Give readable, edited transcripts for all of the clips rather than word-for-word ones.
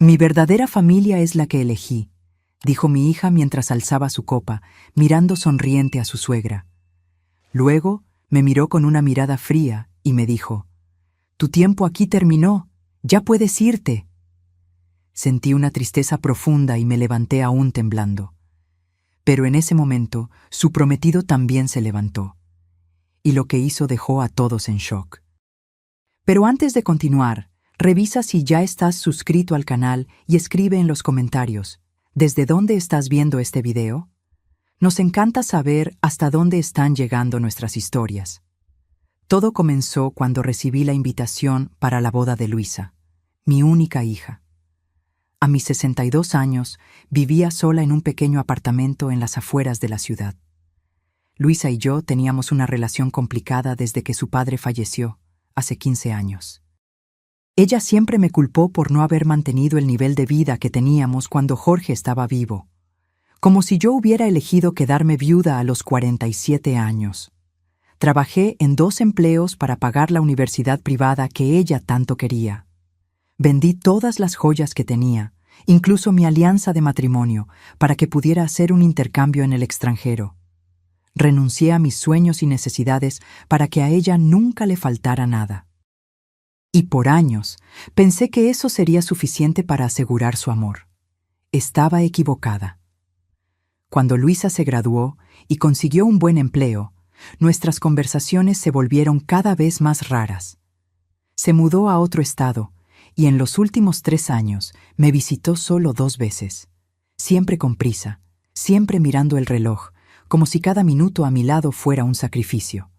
Mi verdadera familia es la que elegí, dijo mi hija mientras alzaba su copa, mirando sonriente a su suegra. Luego me miró con una mirada fría y me dijo: «Tu tiempo aquí terminó, ya puedes irte». Sentí una tristeza profunda y me levanté aún temblando. Pero en ese momento, su prometido también se levantó, y lo que hizo dejó a todos en shock. Pero antes de continuar, revisa si ya estás suscrito al canal y escribe en los comentarios: ¿desde dónde estás viendo este video? Nos encanta saber hasta dónde están llegando nuestras historias. Todo comenzó cuando recibí la invitación para la boda de Luisa, mi única hija. A mis 62 años, vivía sola en un pequeño apartamento en las afueras de la ciudad. Luisa y yo teníamos una relación complicada desde que su padre falleció, hace 15 años. Ella siempre me culpó por no haber mantenido el nivel de vida que teníamos cuando Jorge estaba vivo, como si yo hubiera elegido quedarme viuda a los 47 años. Trabajé en 2 empleos para pagar la universidad privada que ella tanto quería. Vendí todas las joyas que tenía, incluso mi alianza de matrimonio, para que pudiera hacer un intercambio en el extranjero. Renuncié a mis sueños y necesidades para que a ella nunca le faltara nada. Y por años pensé que eso sería suficiente para asegurar su amor. Estaba equivocada. Cuando Luisa se graduó y consiguió un buen empleo, nuestras conversaciones se volvieron cada vez más raras. Se mudó a otro estado y en los últimos 3 años me visitó solo 2 veces, siempre con prisa, siempre mirando el reloj, como si cada minuto a mi lado fuera un sacrificio.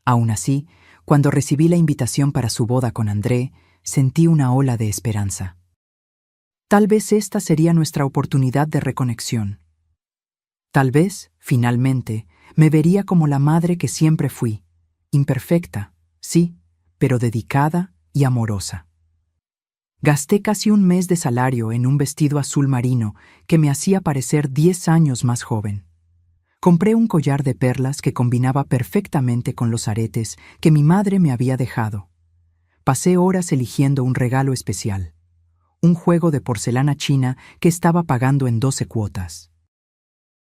Aún así, cuando recibí la invitación para su boda con André, sentí una ola de esperanza. Tal vez esta sería nuestra oportunidad de reconexión. Tal vez, finalmente, me vería como la madre que siempre fui, imperfecta, sí, pero dedicada y amorosa. Gasté casi un mes de salario en un vestido azul marino que me hacía parecer 10 años más joven. Compré un collar de perlas que combinaba perfectamente con los aretes que mi madre me había dejado. Pasé horas eligiendo un regalo especial, un juego de porcelana china que estaba pagando en 12 cuotas.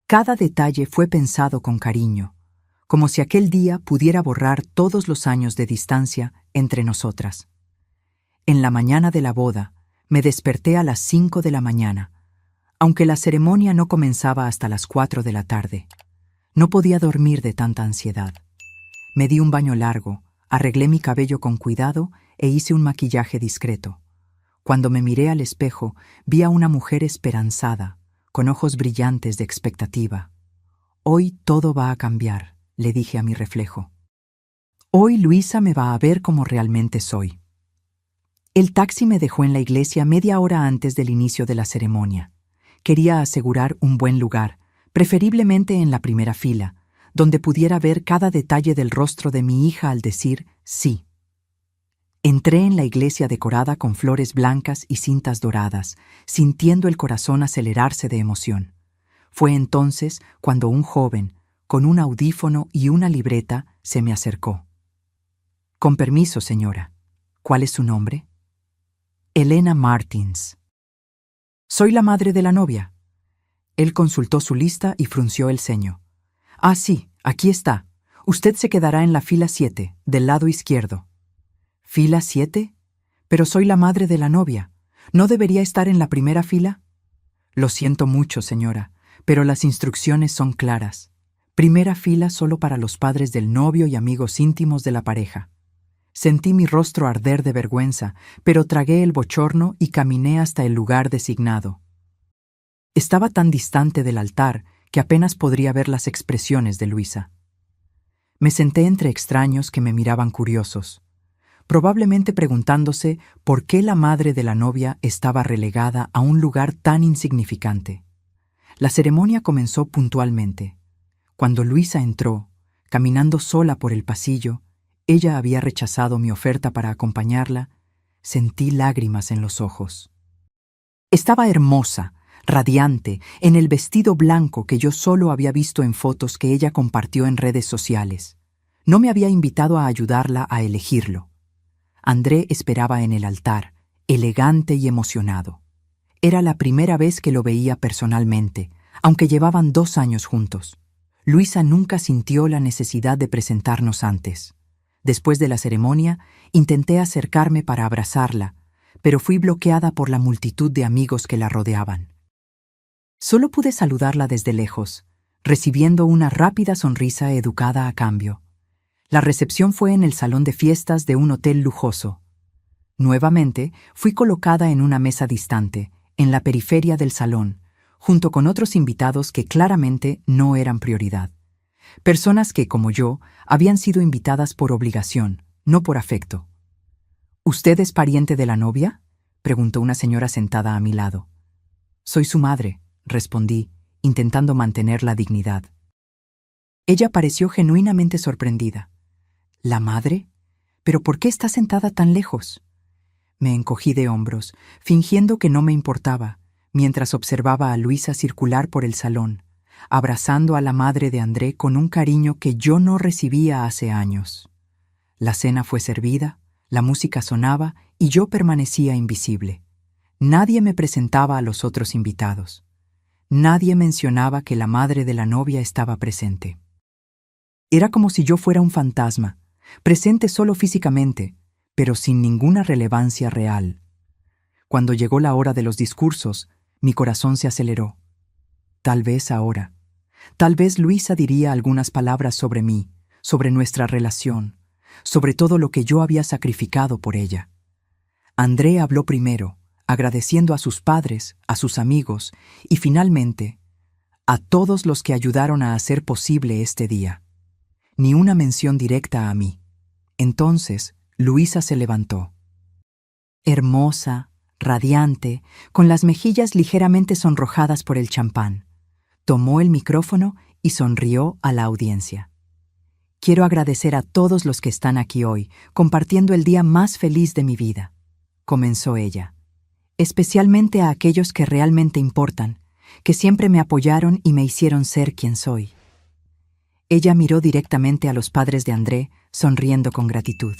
Cada detalle fue pensado con cariño, como si aquel día pudiera borrar todos los años de distancia entre nosotras. En la mañana de la boda, me desperté a las 5 de la mañana, aunque la ceremonia no comenzaba hasta las 4 de la tarde. No podía dormir de tanta ansiedad. Me di un baño largo, arreglé mi cabello con cuidado e hice un maquillaje discreto. Cuando me miré al espejo, vi a una mujer esperanzada, con ojos brillantes de expectativa. «Hoy todo va a cambiar», le dije a mi reflejo. «Hoy Luisa me va a ver como realmente soy». El taxi me dejó en la iglesia media hora antes del inicio de la ceremonia. Quería asegurar un buen lugar, preferiblemente en la primera fila, donde pudiera ver cada detalle del rostro de mi hija al decir sí. Entré en la iglesia decorada con flores blancas y cintas doradas, sintiendo el corazón acelerarse de emoción. Fue entonces cuando un joven, con un audífono y una libreta, se me acercó. «Con permiso, señora. ¿Cuál es su nombre?» «Elena Martins». «Soy la madre de la novia». Él consultó su lista y frunció el ceño. «Ah, sí, aquí está. Usted se quedará en la fila 7, del lado izquierdo». «¿Fila 7? Pero soy la madre de la novia. ¿No debería estar en la primera fila?» «Lo siento mucho, señora, pero las instrucciones son claras. Primera fila solo para los padres del novio y amigos íntimos de la pareja». Sentí mi rostro arder de vergüenza, pero tragué el bochorno y caminé hasta el lugar designado. Estaba tan distante del altar que apenas podría ver las expresiones de Luisa. Me senté entre extraños que me miraban curiosos, probablemente preguntándose por qué la madre de la novia estaba relegada a un lugar tan insignificante. La ceremonia comenzó puntualmente. Cuando Luisa entró, caminando sola por el pasillo, ella había rechazado mi oferta para acompañarla. Sentí lágrimas en los ojos. Estaba hermosa, radiante, en el vestido blanco que yo solo había visto en fotos que ella compartió en redes sociales. No me había invitado a ayudarla a elegirlo. André esperaba en el altar, elegante y emocionado. Era la primera vez que lo veía personalmente, aunque llevaban 2 años juntos. Luisa nunca sintió la necesidad de presentarnos antes. Después de la ceremonia, intenté acercarme para abrazarla, pero fui bloqueada por la multitud de amigos que la rodeaban. Solo pude saludarla desde lejos, recibiendo una rápida sonrisa educada a cambio. La recepción fue en el salón de fiestas de un hotel lujoso. Nuevamente, fui colocada en una mesa distante, en la periferia del salón, junto con otros invitados que claramente no eran prioridad. Personas que, como yo, habían sido invitadas por obligación, no por afecto. ¿Usted es pariente de la novia?, preguntó una señora sentada a mi lado. Soy su madre, respondí, intentando mantener la dignidad. Ella pareció genuinamente sorprendida. ¿La madre? ¿Pero por qué está sentada tan lejos? Me encogí de hombros, fingiendo que no me importaba, mientras observaba a Luisa circular por el salón, abrazando a la madre de André con un cariño que yo no recibía hace años. La cena fue servida, la música sonaba y yo permanecía invisible. Nadie me presentaba a los otros invitados. Nadie mencionaba que la madre de la novia estaba presente. Era como si yo fuera un fantasma, presente solo físicamente, pero sin ninguna relevancia real. Cuando llegó la hora de los discursos, mi corazón se aceleró. Tal vez ahora. Tal vez Luisa diría algunas palabras sobre mí, sobre nuestra relación, sobre todo lo que yo había sacrificado por ella. André habló primero, agradeciendo a sus padres, a sus amigos y finalmente a todos los que ayudaron a hacer posible este día. Ni una mención directa a mí. Entonces, Luisa se levantó. Hermosa, radiante, con las mejillas ligeramente sonrojadas por el champán. Tomó el micrófono y sonrió a la audiencia. Quiero agradecer a todos los que están aquí hoy, compartiendo el día más feliz de mi vida, comenzó ella. Especialmente a aquellos que realmente importan, que siempre me apoyaron y me hicieron ser quien soy. Ella miró directamente a los padres de André, sonriendo con gratitud.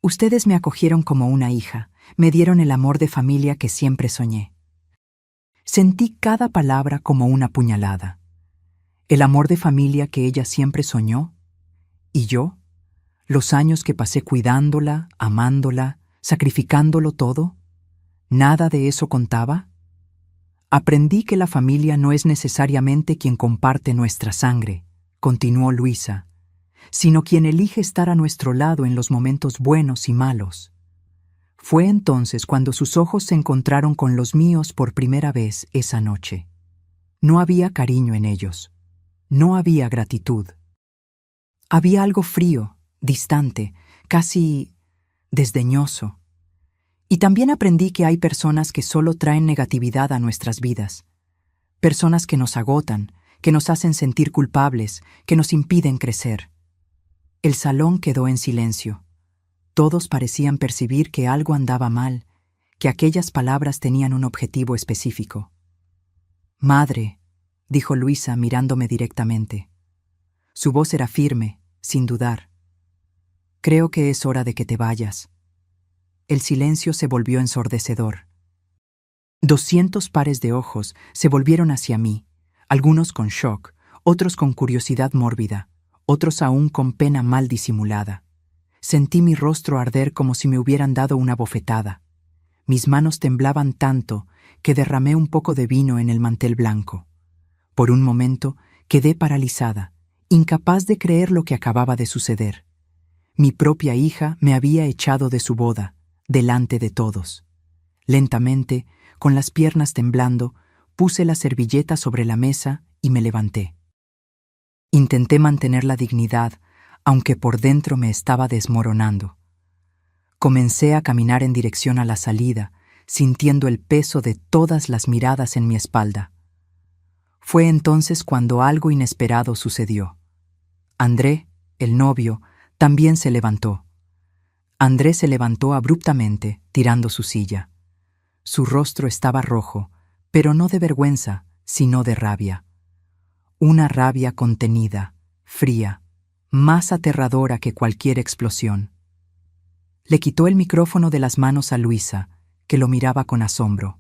Ustedes me acogieron como una hija, me dieron el amor de familia que siempre soñé. Sentí cada palabra como una puñalada. El amor de familia que ella siempre soñó. ¿Y yo? Los años que pasé cuidándola, amándola, sacrificándolo todo. ¿Nada de eso contaba? Aprendí que la familia no es necesariamente quien comparte nuestra sangre, continuó Luisa, sino quien elige estar a nuestro lado en los momentos buenos y malos. Fue entonces cuando sus ojos se encontraron con los míos por primera vez esa noche. No había cariño en ellos. No había gratitud. Había algo frío, distante, casi desdeñoso. Y también aprendí que hay personas que solo traen negatividad a nuestras vidas. Personas que nos agotan, que nos hacen sentir culpables, que nos impiden crecer. El salón quedó en silencio. Todos parecían percibir que algo andaba mal, que aquellas palabras tenían un objetivo específico. «Madre», dijo Luisa mirándome directamente. Su voz era firme, sin dudar. «Creo que es hora de que te vayas». El silencio se volvió ensordecedor. 200 pares de ojos se volvieron hacia mí, algunos con shock, otros con curiosidad mórbida, otros aún con pena mal disimulada. Sentí mi rostro arder como si me hubieran dado una bofetada. Mis manos temblaban tanto que derramé un poco de vino en el mantel blanco. Por un momento quedé paralizada, incapaz de creer lo que acababa de suceder. Mi propia hija me había echado de su boda, delante de todos. Lentamente, con las piernas temblando, puse la servilleta sobre la mesa y me levanté. Intenté mantener la dignidad, aunque por dentro me estaba desmoronando. Comencé a caminar en dirección a la salida, sintiendo el peso de todas las miradas en mi espalda. Fue entonces cuando algo inesperado sucedió. André, el novio, también se levantó. André se levantó abruptamente, tirando su silla. Su rostro estaba rojo, pero no de vergüenza, sino de rabia. Una rabia contenida, fría, más aterradora que cualquier explosión. Le quitó el micrófono de las manos a Luisa, que lo miraba con asombro.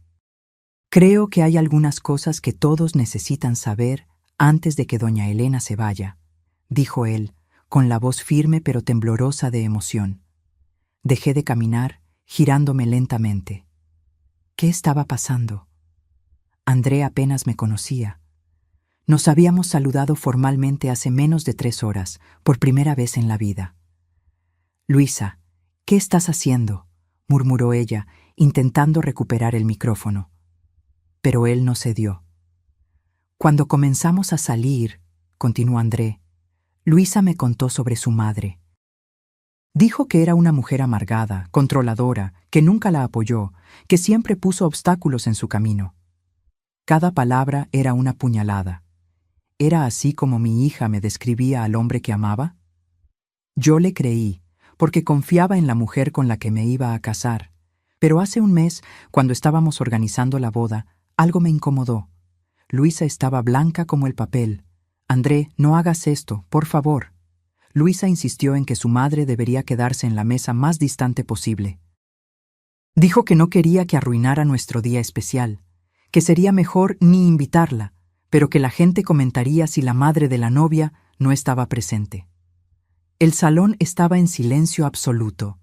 Creo que hay algunas cosas que todos necesitan saber antes de que doña Elena se vaya, dijo él, con la voz firme pero temblorosa de emoción. Dejé de caminar, girándome lentamente. ¿Qué estaba pasando? André apenas me conocía. Nos habíamos saludado formalmente hace menos de 3 horas, por primera vez en la vida. Luisa, ¿qué estás haciendo?, murmuró ella, intentando recuperar el micrófono. Pero él no cedió. Cuando comenzamos a salir, continuó André, Luisa me contó sobre su madre. Dijo que era una mujer amargada, controladora, que nunca la apoyó, que siempre puso obstáculos en su camino. Cada palabra era una puñalada. ¿Era así como mi hija me describía al hombre que amaba? Yo le creí, porque confiaba en la mujer con la que me iba a casar. Pero hace un mes, cuando estábamos organizando la boda, algo me incomodó. Luisa estaba blanca como el papel. André, no hagas esto, por favor. Luisa insistió en que su madre debería quedarse en la mesa más distante posible. Dijo que no quería que arruinara nuestro día especial, que sería mejor ni invitarla, pero que la gente comentaría si la madre de la novia no estaba presente. El salón estaba en silencio absoluto.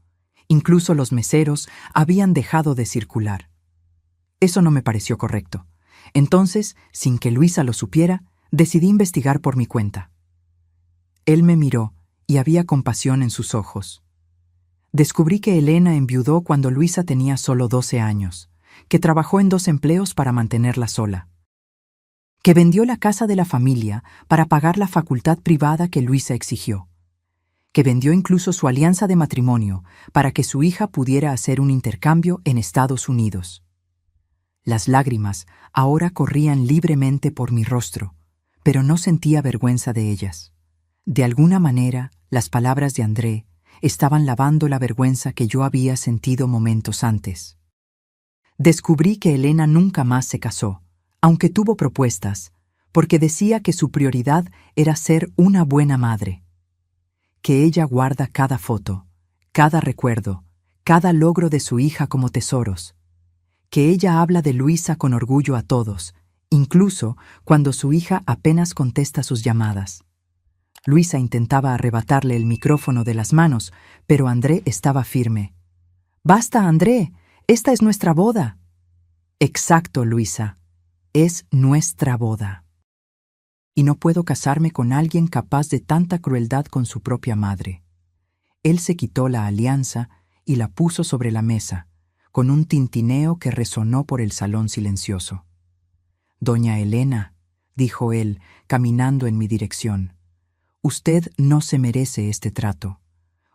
Incluso los meseros habían dejado de circular. Eso no me pareció correcto. Entonces, sin que Luisa lo supiera, decidí investigar por mi cuenta. Él me miró y había compasión en sus ojos. Descubrí que Elena enviudó cuando Luisa tenía solo 12 años, que trabajó en 2 empleos para mantenerla sola, que vendió la casa de la familia para pagar la facultad privada que Luisa exigió, que vendió incluso su alianza de matrimonio para que su hija pudiera hacer un intercambio en Estados Unidos. Las lágrimas ahora corrían libremente por mi rostro, pero no sentía vergüenza de ellas. De alguna manera, las palabras de André estaban lavando la vergüenza que yo había sentido momentos antes. Descubrí que Elena nunca más se casó, aunque tuvo propuestas, porque decía que su prioridad era ser una buena madre. Que ella guarda cada foto, cada recuerdo, cada logro de su hija como tesoros. Que ella habla de Luisa con orgullo a todos, incluso cuando su hija apenas contesta sus llamadas. Luisa intentaba arrebatarle el micrófono de las manos, pero André estaba firme. «¡Basta, André! ¡Esta es nuestra boda!» «Exacto, Luisa. Es nuestra boda. Y no puedo casarme con alguien capaz de tanta crueldad con su propia madre». Él se quitó la alianza y la puso sobre la mesa, con un tintineo que resonó por el salón silencioso. «Doña Elena», dijo él, caminando en mi dirección, «usted no se merece este trato.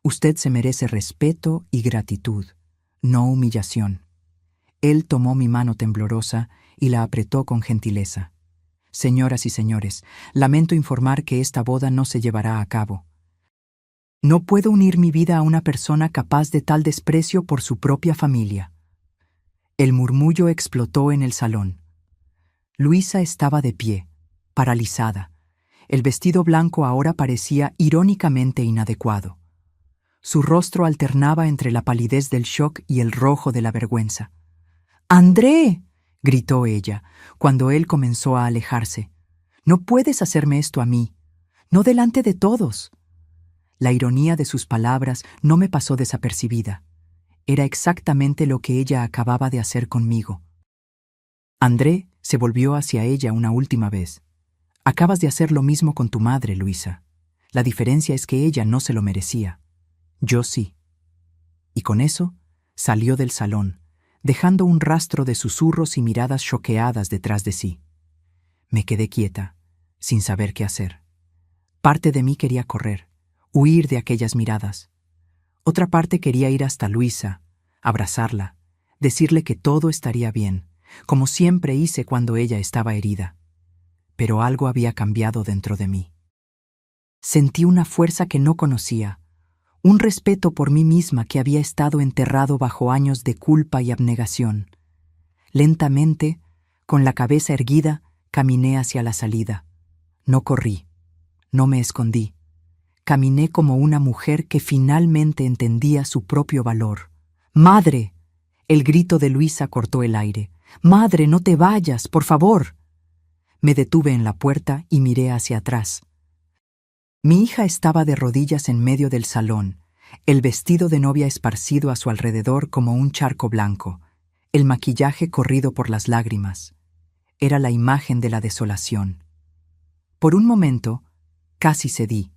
Usted se merece respeto y gratitud, no humillación». Él tomó mi mano temblorosa y la apretó con gentileza. «Señoras y señores, lamento informar que esta boda no se llevará a cabo. No puedo unir mi vida a una persona capaz de tal desprecio por su propia familia». El murmullo explotó en el salón. Luisa estaba de pie, paralizada. El vestido blanco ahora parecía irónicamente inadecuado. Su rostro alternaba entre la palidez del shock y el rojo de la vergüenza. «¡André!», gritó ella, cuando él comenzó a alejarse. «No puedes hacerme esto a mí, no delante de todos». La ironía de sus palabras no me pasó desapercibida. Era exactamente lo que ella acababa de hacer conmigo. André se volvió hacia ella una última vez. «Acabas de hacer lo mismo con tu madre, Luisa. La diferencia es que ella no se lo merecía. Yo sí». Y con eso salió del salón, dejando un rastro de susurros y miradas choqueadas detrás de sí. Me quedé quieta, sin saber qué hacer. Parte de mí quería correr, huir de aquellas miradas. Otra parte quería ir hasta Luisa, abrazarla, decirle que todo estaría bien, como siempre hice cuando ella estaba herida. Pero algo había cambiado dentro de mí. Sentí una fuerza que no conocía, un respeto por mí misma que había estado enterrado bajo años de culpa y abnegación. Lentamente, con la cabeza erguida, caminé hacia la salida. No corrí, no me escondí. Caminé como una mujer que finalmente entendía su propio valor. «¡Madre!». El grito de Luisa cortó el aire. «Madre, no te vayas, por favor». Me detuve en la puerta y miré hacia atrás. Mi hija estaba de rodillas en medio del salón, el vestido de novia esparcido a su alrededor como un charco blanco, el maquillaje corrido por las lágrimas. Era la imagen de la desolación. Por un momento, casi cedí.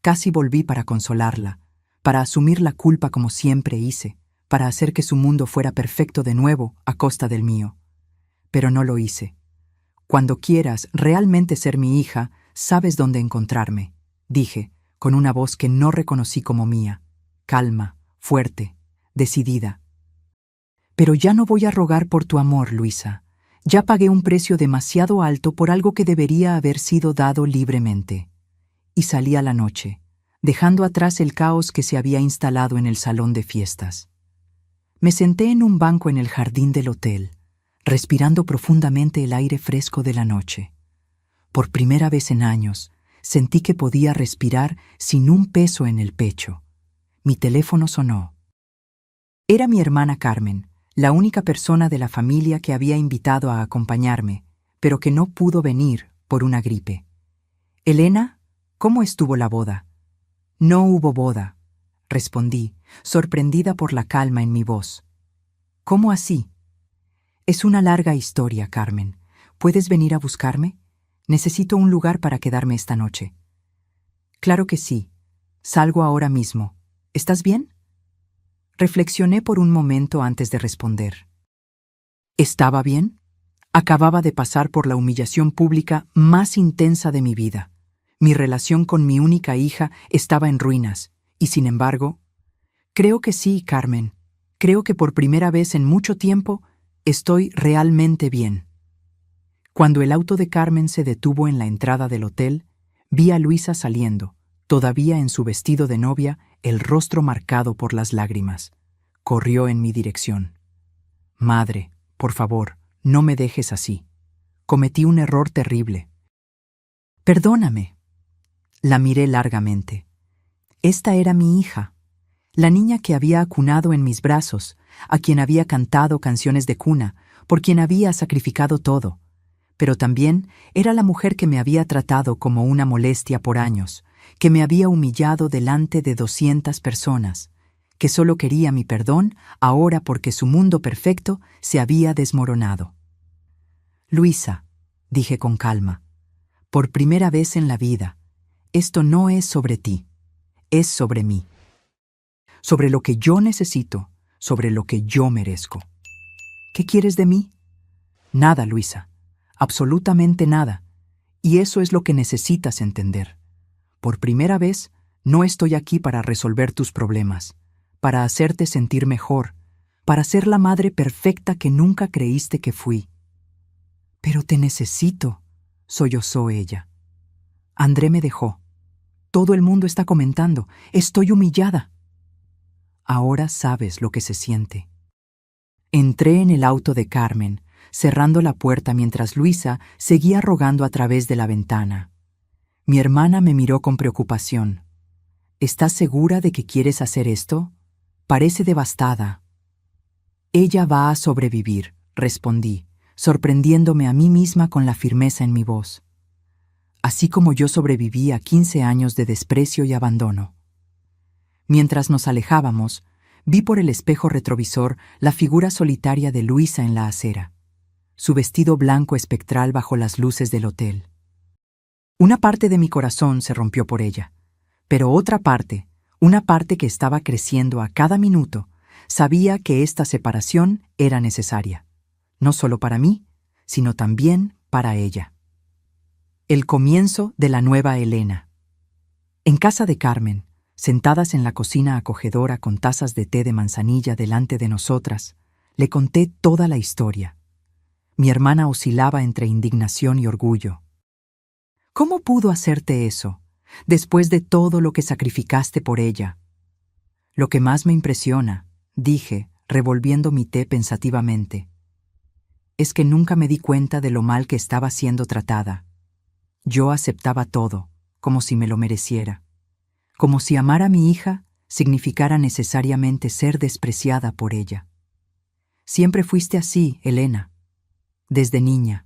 Casi volví para consolarla, para asumir la culpa como siempre hice, para hacer que su mundo fuera perfecto de nuevo a costa del mío. Pero no lo hice. Cuando quieras realmente ser mi hija, sabes dónde encontrarme, dije, con una voz que no reconocí como mía, calma, fuerte, decidida. Pero ya no voy a rogar por tu amor, Luisa. Ya pagué un precio demasiado alto por algo que debería haber sido dado libremente. Y salí a la noche, dejando atrás el caos que se había instalado en el salón de fiestas. Me senté en un banco en el jardín del hotel, respirando profundamente el aire fresco de la noche. Por primera vez en años, sentí que podía respirar sin un peso en el pecho. Mi teléfono sonó. Era mi hermana Carmen, la única persona de la familia que había invitado a acompañarme, pero que no pudo venir por una gripe. «Elena, ¿cómo estuvo la boda?» «No hubo boda», respondí, sorprendida por la calma en mi voz. «¿Cómo así?» «Es una larga historia, Carmen. ¿Puedes venir a buscarme? Necesito un lugar para quedarme esta noche». «Claro que sí. Salgo ahora mismo. ¿Estás bien?» Reflexioné por un momento antes de responder. ¿Estaba bien? Acababa de pasar por la humillación pública más intensa de mi vida. Mi relación con mi única hija estaba en ruinas, y sin embargo, creo que sí, Carmen. Creo que por primera vez en mucho tiempo estoy realmente bien. Cuando el auto de Carmen se detuvo en la entrada del hotel, vi a Luisa saliendo, todavía en su vestido de novia, el rostro marcado por las lágrimas. Corrió en mi dirección. «Madre, por favor, no me dejes así. Cometí un error terrible». «Perdóname». La miré largamente. Esta era mi hija, la niña que había acunado en mis brazos, a quien había cantado canciones de cuna, por quien había sacrificado todo. Pero también era la mujer que me había tratado como una molestia por años, que me había humillado delante de 200 personas, que solo quería mi perdón ahora porque su mundo perfecto se había desmoronado. «Luisa», dije con calma, «por primera vez en la vida, esto no es sobre ti, es sobre mí. Sobre lo que yo necesito, sobre lo que yo merezco. ¿Qué quieres de mí?» «Nada, Luisa, absolutamente nada, y eso es lo que necesitas entender. Por primera vez, no estoy aquí para resolver tus problemas, para hacerte sentir mejor, para ser la madre perfecta que nunca creíste que fui». «Pero te necesito», sollozó ella. «André me dejó. Todo el mundo está comentando. Estoy humillada». «Ahora sabes lo que se siente». Entré en el auto de Carmen, cerrando la puerta mientras Luisa seguía rogando a través de la ventana. Mi hermana me miró con preocupación. «¿Estás segura de que quieres hacer esto? Parece devastada». «Ella va a sobrevivir», respondí, sorprendiéndome a mí misma con la firmeza en mi voz. Así como yo sobreviví a 15 años de desprecio y abandono. Mientras nos alejábamos, vi por el espejo retrovisor la figura solitaria de Luisa en la acera, su vestido blanco espectral bajo las luces del hotel. Una parte de mi corazón se rompió por ella, pero otra parte, una parte que estaba creciendo a cada minuto, sabía que esta separación era necesaria, no solo para mí, sino también para ella. El comienzo de la nueva Elena. En casa de Carmen, sentadas en la cocina acogedora con tazas de té de manzanilla delante de nosotras, le conté toda la historia. Mi hermana oscilaba entre indignación y orgullo. «¿Cómo pudo hacerte eso, después de todo lo que sacrificaste por ella?» «Lo que más me impresiona», dije, revolviendo mi té pensativamente, «es que nunca me di cuenta de lo mal que estaba siendo tratada. Yo aceptaba todo, como si me lo mereciera. Como si amar a mi hija significara necesariamente ser despreciada por ella. Siempre fuiste así, Elena. Desde niña.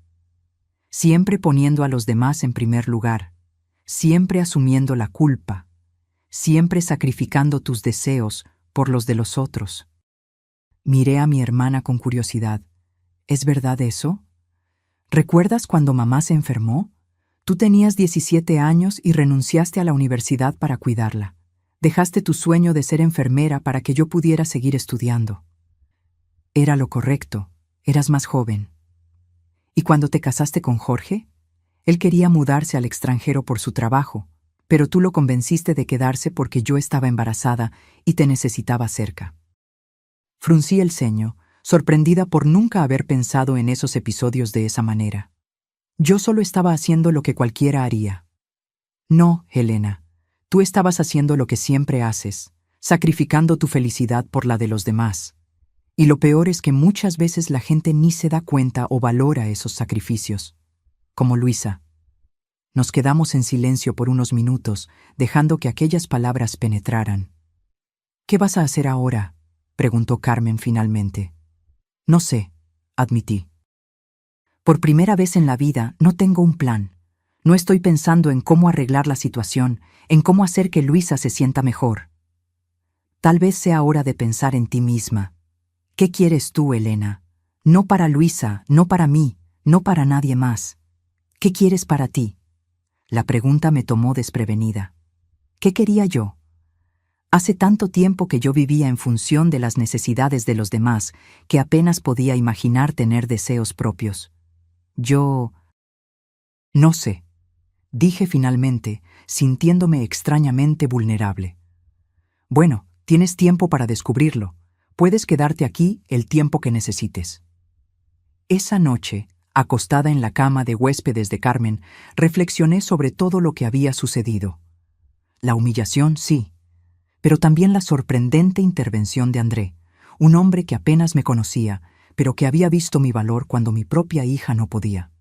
Siempre poniendo a los demás en primer lugar. Siempre asumiendo la culpa. Siempre sacrificando tus deseos por los de los otros. Miré a mi hermana con curiosidad. ¿Es verdad eso? ¿Recuerdas cuando mamá se enfermó? Tú tenías 17 años y renunciaste a la universidad para cuidarla. Dejaste tu sueño de ser enfermera para que yo pudiera seguir estudiando. Era lo correcto, eras más joven. ¿Y cuando te casaste con Jorge? Él quería mudarse al extranjero por su trabajo, pero tú lo convenciste de quedarse porque yo estaba embarazada y te necesitaba cerca. Fruncí el ceño, sorprendida por nunca haber pensado en esos episodios de esa manera. Yo solo estaba haciendo lo que cualquiera haría. No, Helena, tú estabas haciendo lo que siempre haces, sacrificando tu felicidad por la de los demás. Y lo peor es que muchas veces la gente ni se da cuenta o valora esos sacrificios. Como Luisa. Nos quedamos en silencio por unos minutos, dejando que aquellas palabras penetraran. ¿Qué vas a hacer ahora?, preguntó Carmen finalmente. No sé, admití. Por primera vez en la vida no tengo un plan. No estoy pensando en cómo arreglar la situación, en cómo hacer que Luisa se sienta mejor. Tal vez sea hora de pensar en ti misma. ¿Qué quieres tú, Elena? No para Luisa, no para mí, no para nadie más. ¿Qué quieres para ti? La pregunta me tomó desprevenida. ¿Qué quería yo? Hace tanto tiempo que yo vivía en función de las necesidades de los demás que apenas podía imaginar tener deseos propios. Yo... no sé, dije finalmente, sintiéndome extrañamente vulnerable. Bueno, tienes tiempo para descubrirlo. Puedes quedarte aquí el tiempo que necesites. Esa noche, acostada en la cama de huéspedes de Carmen, reflexioné sobre todo lo que había sucedido. La humillación, sí, pero también la sorprendente intervención de André, un hombre que apenas me conocía, pero que había visto mi valor cuando mi propia hija no podía.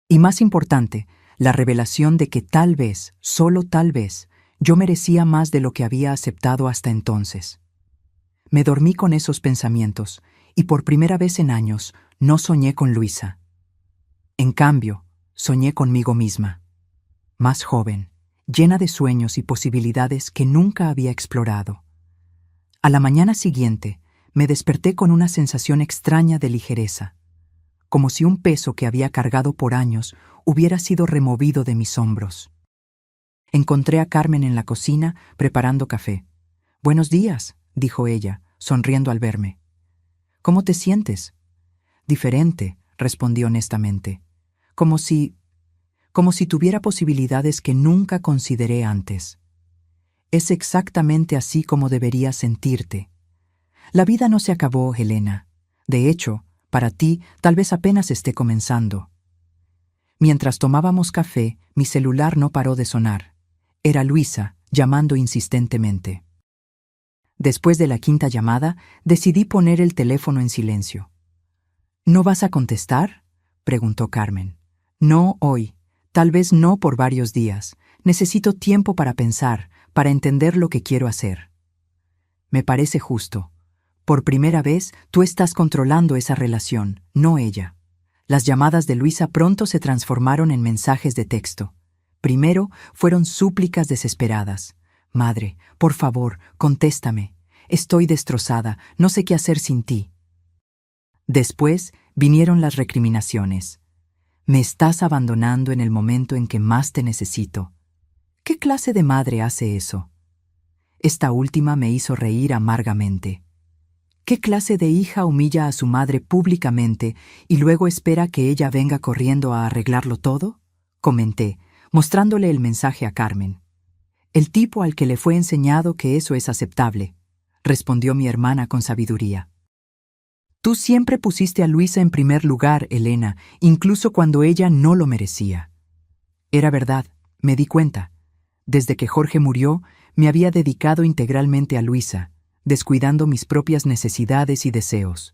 Y más importante, la revelación de que tal vez, solo tal vez, yo merecía más de lo que había aceptado hasta entonces. Me dormí con esos pensamientos, y por primera vez en años no soñé con Luisa. En cambio, soñé conmigo misma, más joven, llena de sueños y posibilidades que nunca había explorado. A la mañana siguiente, me desperté con una sensación extraña de ligereza, como si un peso que había cargado por años hubiera sido removido de mis hombros. Encontré a Carmen en la cocina preparando café. «Buenos días», dijo ella, sonriendo al verme. «¿Cómo te sientes?» «Diferente», respondí honestamente. Como si tuviera posibilidades que nunca consideré antes. «Es exactamente así como deberías sentirte. La vida no se acabó, Helena. De hecho, para ti tal vez apenas esté comenzando». Mientras tomábamos café, mi celular no paró de sonar. Era Luisa, llamando insistentemente. Después de la quinta llamada, decidí poner el teléfono en silencio. «¿No vas a contestar?», preguntó Carmen. «No hoy. Tal vez no por varios días. Necesito tiempo para pensar, para entender lo que quiero hacer». «Me parece justo. Por primera vez, tú estás controlando esa relación, no ella». Las llamadas de Luisa pronto se transformaron en mensajes de texto. Primero fueron súplicas desesperadas. «Madre, por favor, contéstame. Estoy destrozada, no sé qué hacer sin ti». Después vinieron las recriminaciones. «Me estás abandonando en el momento en que más te necesito». ¿Qué clase de madre hace eso? Esta última me hizo reír amargamente. ¿Qué clase de hija humilla a su madre públicamente y luego espera que ella venga corriendo a arreglarlo todo?, comenté, mostrándole el mensaje a Carmen. «El tipo al que le fue enseñado que eso es aceptable», respondió mi hermana con sabiduría. «Tú siempre pusiste a Luisa en primer lugar, Elena, incluso cuando ella no lo merecía». Era verdad, me di cuenta. Desde que Jorge murió, me había dedicado integralmente a Luisa, descuidando mis propias necesidades y deseos.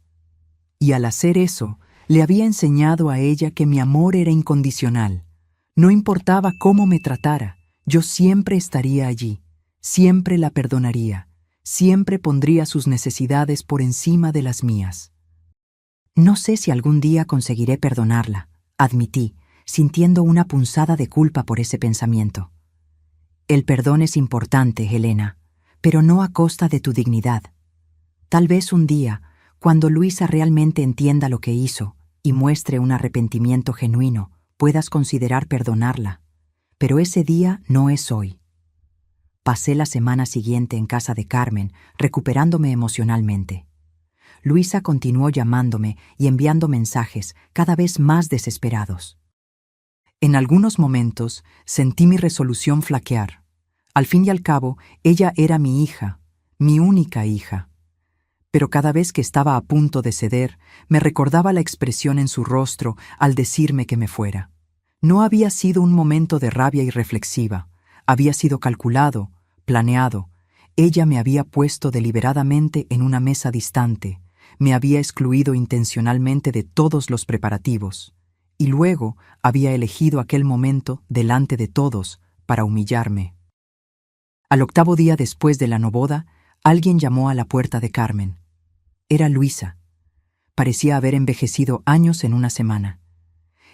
Y al hacer eso, le había enseñado a ella que mi amor era incondicional. No importaba cómo me tratara, yo siempre estaría allí, siempre la perdonaría, siempre pondría sus necesidades por encima de las mías. No sé si algún día conseguiré perdonarla, admití, sintiendo una punzada de culpa por ese pensamiento. El perdón es importante, Helena, pero no a costa de tu dignidad. Tal vez un día, cuando Luisa realmente entienda lo que hizo y muestre un arrepentimiento genuino, puedas considerar perdonarla. Pero ese día no es hoy. Pasé la semana siguiente en casa de Carmen, recuperándome emocionalmente. Luisa continuó llamándome y enviando mensajes cada vez más desesperados. En algunos momentos sentí mi resolución flaquear. Al fin y al cabo, ella era mi hija, mi única hija. Pero cada vez que estaba a punto de ceder, me recordaba la expresión en su rostro al decirme que me fuera. No había sido un momento de rabia irreflexiva, había sido calculado, planeado. Ella me había puesto deliberadamente en una mesa distante, me había excluido intencionalmente de todos los preparativos, y luego había elegido aquel momento delante de todos para humillarme. Al 8º día después de la noboda, alguien llamó a la puerta de Carmen. Era Luisa. Parecía haber envejecido años en una semana.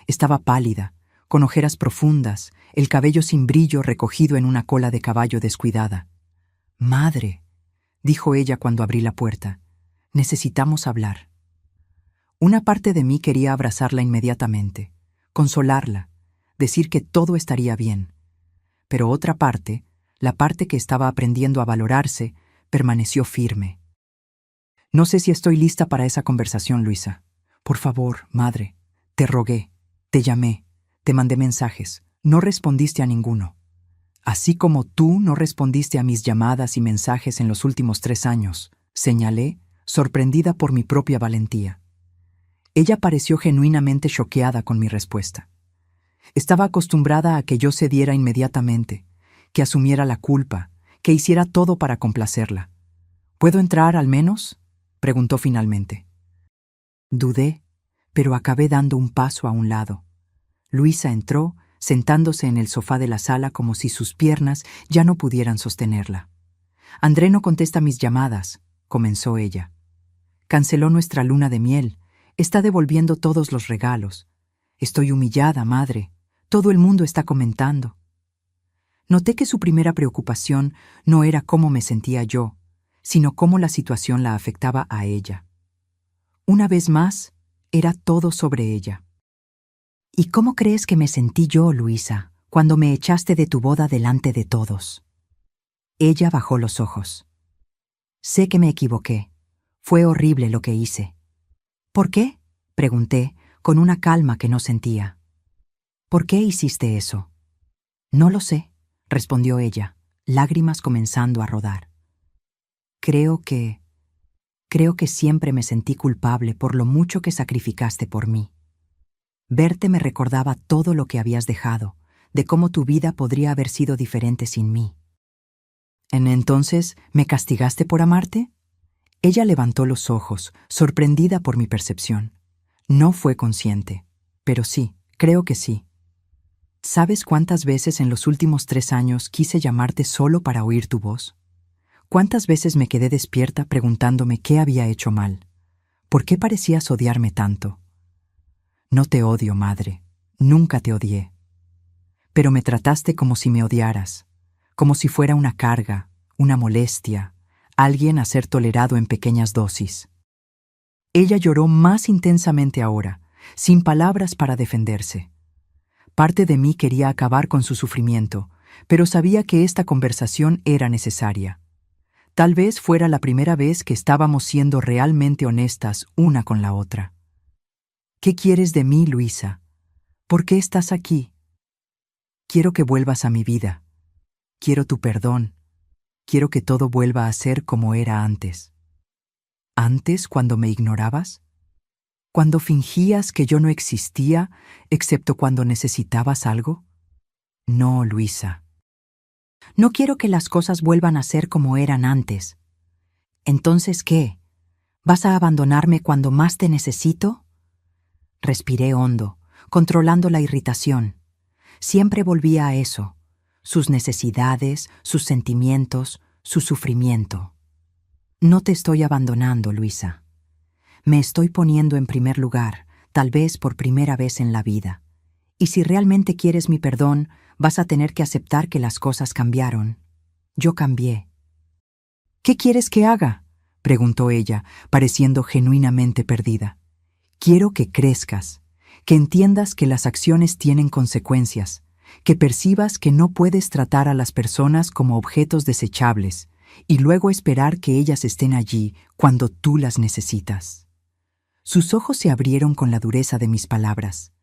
Estaba pálida, con ojeras profundas, el cabello sin brillo recogido en una cola de caballo descuidada. «Madre», dijo ella cuando abrí la puerta, «necesitamos hablar». Una parte de mí quería abrazarla inmediatamente, consolarla, decir que todo estaría bien. Pero otra parte, la parte que estaba aprendiendo a valorarse, permaneció firme. «No sé si estoy lista para esa conversación, Luisa. Por favor, madre, te rogué, te llamé, te mandé mensajes, no respondiste a ninguno. Así como tú no respondiste a mis llamadas y mensajes en los últimos 3 años», señalé, sorprendida por mi propia valentía. Ella pareció genuinamente choqueada con mi respuesta. Estaba acostumbrada a que yo cediera inmediatamente, que asumiera la culpa, que hiciera todo para complacerla. «¿Puedo entrar, al menos?», preguntó finalmente. Dudé, pero acabé dando un paso a un lado. Luisa entró, sentándose en el sofá de la sala como si sus piernas ya no pudieran sostenerla. «André no contesta mis llamadas», comenzó ella. «Canceló nuestra luna de miel. Está devolviendo todos los regalos. Estoy humillada, madre. Todo el mundo está comentando». Noté que su primera preocupación no era cómo me sentía yo, sino cómo la situación la afectaba a ella. Una vez más, era todo sobre ella. «¿Y cómo crees que me sentí yo, Luisa, cuando me echaste de tu boda delante de todos?» Ella bajó los ojos. «Sé que me equivoqué. Fue horrible lo que hice». «¿Por qué?», pregunté, con una calma que no sentía. «¿Por qué hiciste eso?». «No lo sé», respondió ella, lágrimas comenzando a rodar. Creo que siempre me sentí culpable por lo mucho que sacrificaste por mí. Verte me recordaba todo lo que habías dejado, de cómo tu vida podría haber sido diferente sin mí». «¿Entonces me castigaste por amarte?». Ella levantó los ojos, sorprendida por mi percepción. No fue consciente, pero sí, creo que sí. ¿Sabes cuántas veces en los últimos 3 años quise llamarte solo para oír tu voz? ¿Cuántas veces me quedé despierta preguntándome qué había hecho mal? ¿Por qué parecías odiarme tanto? No te odio, madre. Nunca te odié. Pero me trataste como si me odiaras, como si fuera una carga, una molestia, alguien a ser tolerado en pequeñas dosis. Ella lloró más intensamente ahora, sin palabras para defenderse. Parte de mí quería acabar con su sufrimiento, pero sabía que esta conversación era necesaria. Tal vez fuera la primera vez que estábamos siendo realmente honestas una con la otra. «¿Qué quieres de mí, Luisa? ¿Por qué estás aquí? Quiero que vuelvas a mi vida. Quiero tu perdón. Quiero que todo vuelva a ser como era antes». ¿Antes, cuando me ignorabas? ¿Cuando fingías que yo no existía, excepto cuando necesitabas algo? No, Luisa. No quiero que las cosas vuelvan a ser como eran antes. ¿Entonces qué? ¿Vas a abandonarme cuando más te necesito? Respiré hondo, controlando la irritación. Siempre volvía a eso, sus necesidades, sus sentimientos, su sufrimiento. No te estoy abandonando, Luisa. Me estoy poniendo en primer lugar, tal vez por primera vez en la vida. Y si realmente quieres mi perdón, vas a tener que aceptar que las cosas cambiaron. Yo cambié. ¿Qué quieres que haga?, preguntó ella, pareciendo genuinamente perdida. Quiero que crezcas, que entiendas que las acciones tienen consecuencias, que percibas que no puedes tratar a las personas como objetos desechables y luego esperar que ellas estén allí cuando tú las necesitas. Sus ojos se abrieron con la dureza de mis palabras.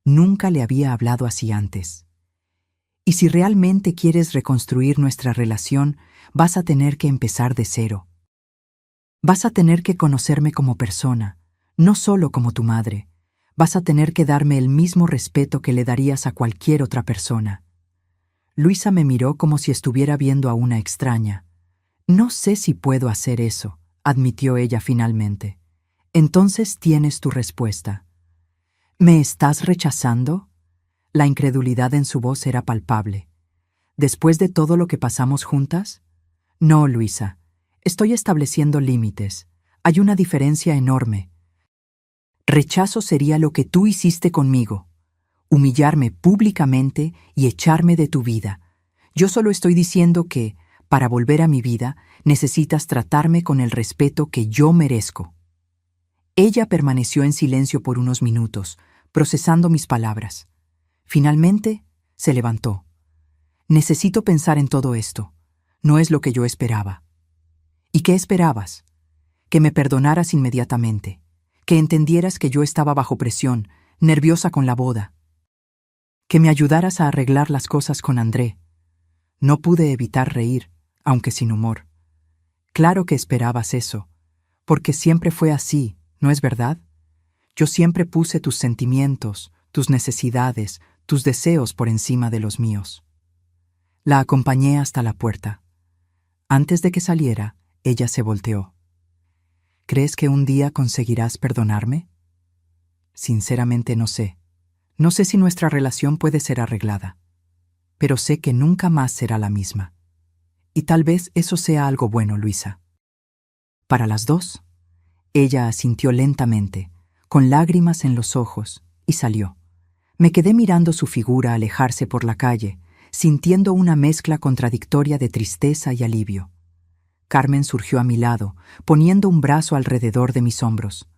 Nunca le había hablado así antes. Y si realmente quieres reconstruir nuestra relación, vas a tener que empezar de cero. Vas a tener que conocerme como persona, no solo como tu madre. Vas a tener que darme el mismo respeto que le darías a cualquier otra persona. Luisa me miró como si estuviera viendo a una extraña. No sé si puedo hacer eso, admitió ella finalmente. Entonces tienes tu respuesta. ¿Me estás rechazando? La incredulidad en su voz era palpable. ¿Después de todo lo que pasamos juntas? No, Luisa. Estoy estableciendo límites. Hay una diferencia enorme. Rechazo sería lo que tú hiciste conmigo. Humillarme públicamente y echarme de tu vida. Yo solo estoy diciendo que, para volver a mi vida, necesitas tratarme con el respeto que yo merezco. Ella permaneció en silencio por unos minutos, procesando mis palabras. Finalmente, se levantó. Necesito pensar en todo esto. No es lo que yo esperaba. ¿Y qué esperabas? Que me perdonaras inmediatamente, que entendieras que yo estaba bajo presión, nerviosa con la boda, que me ayudaras a arreglar las cosas con André. No pude evitar reír, aunque sin humor. Claro que esperabas eso, porque siempre fue así, ¿no es verdad? Yo siempre puse tus sentimientos, tus necesidades, tus deseos por encima de los míos. La acompañé hasta la puerta. Antes de que saliera, ella se volteó. ¿Crees que un día conseguirás perdonarme? Sinceramente no sé. No sé si nuestra relación puede ser arreglada, pero sé que nunca más será la misma. Y tal vez eso sea algo bueno, Luisa. ¿Para las dos? Ella asintió lentamente, con lágrimas en los ojos, y salió. Me quedé mirando su figura alejarse por la calle, sintiendo una mezcla contradictoria de tristeza y alivio. Carmen surgió a mi lado, poniendo un brazo alrededor de mis hombros.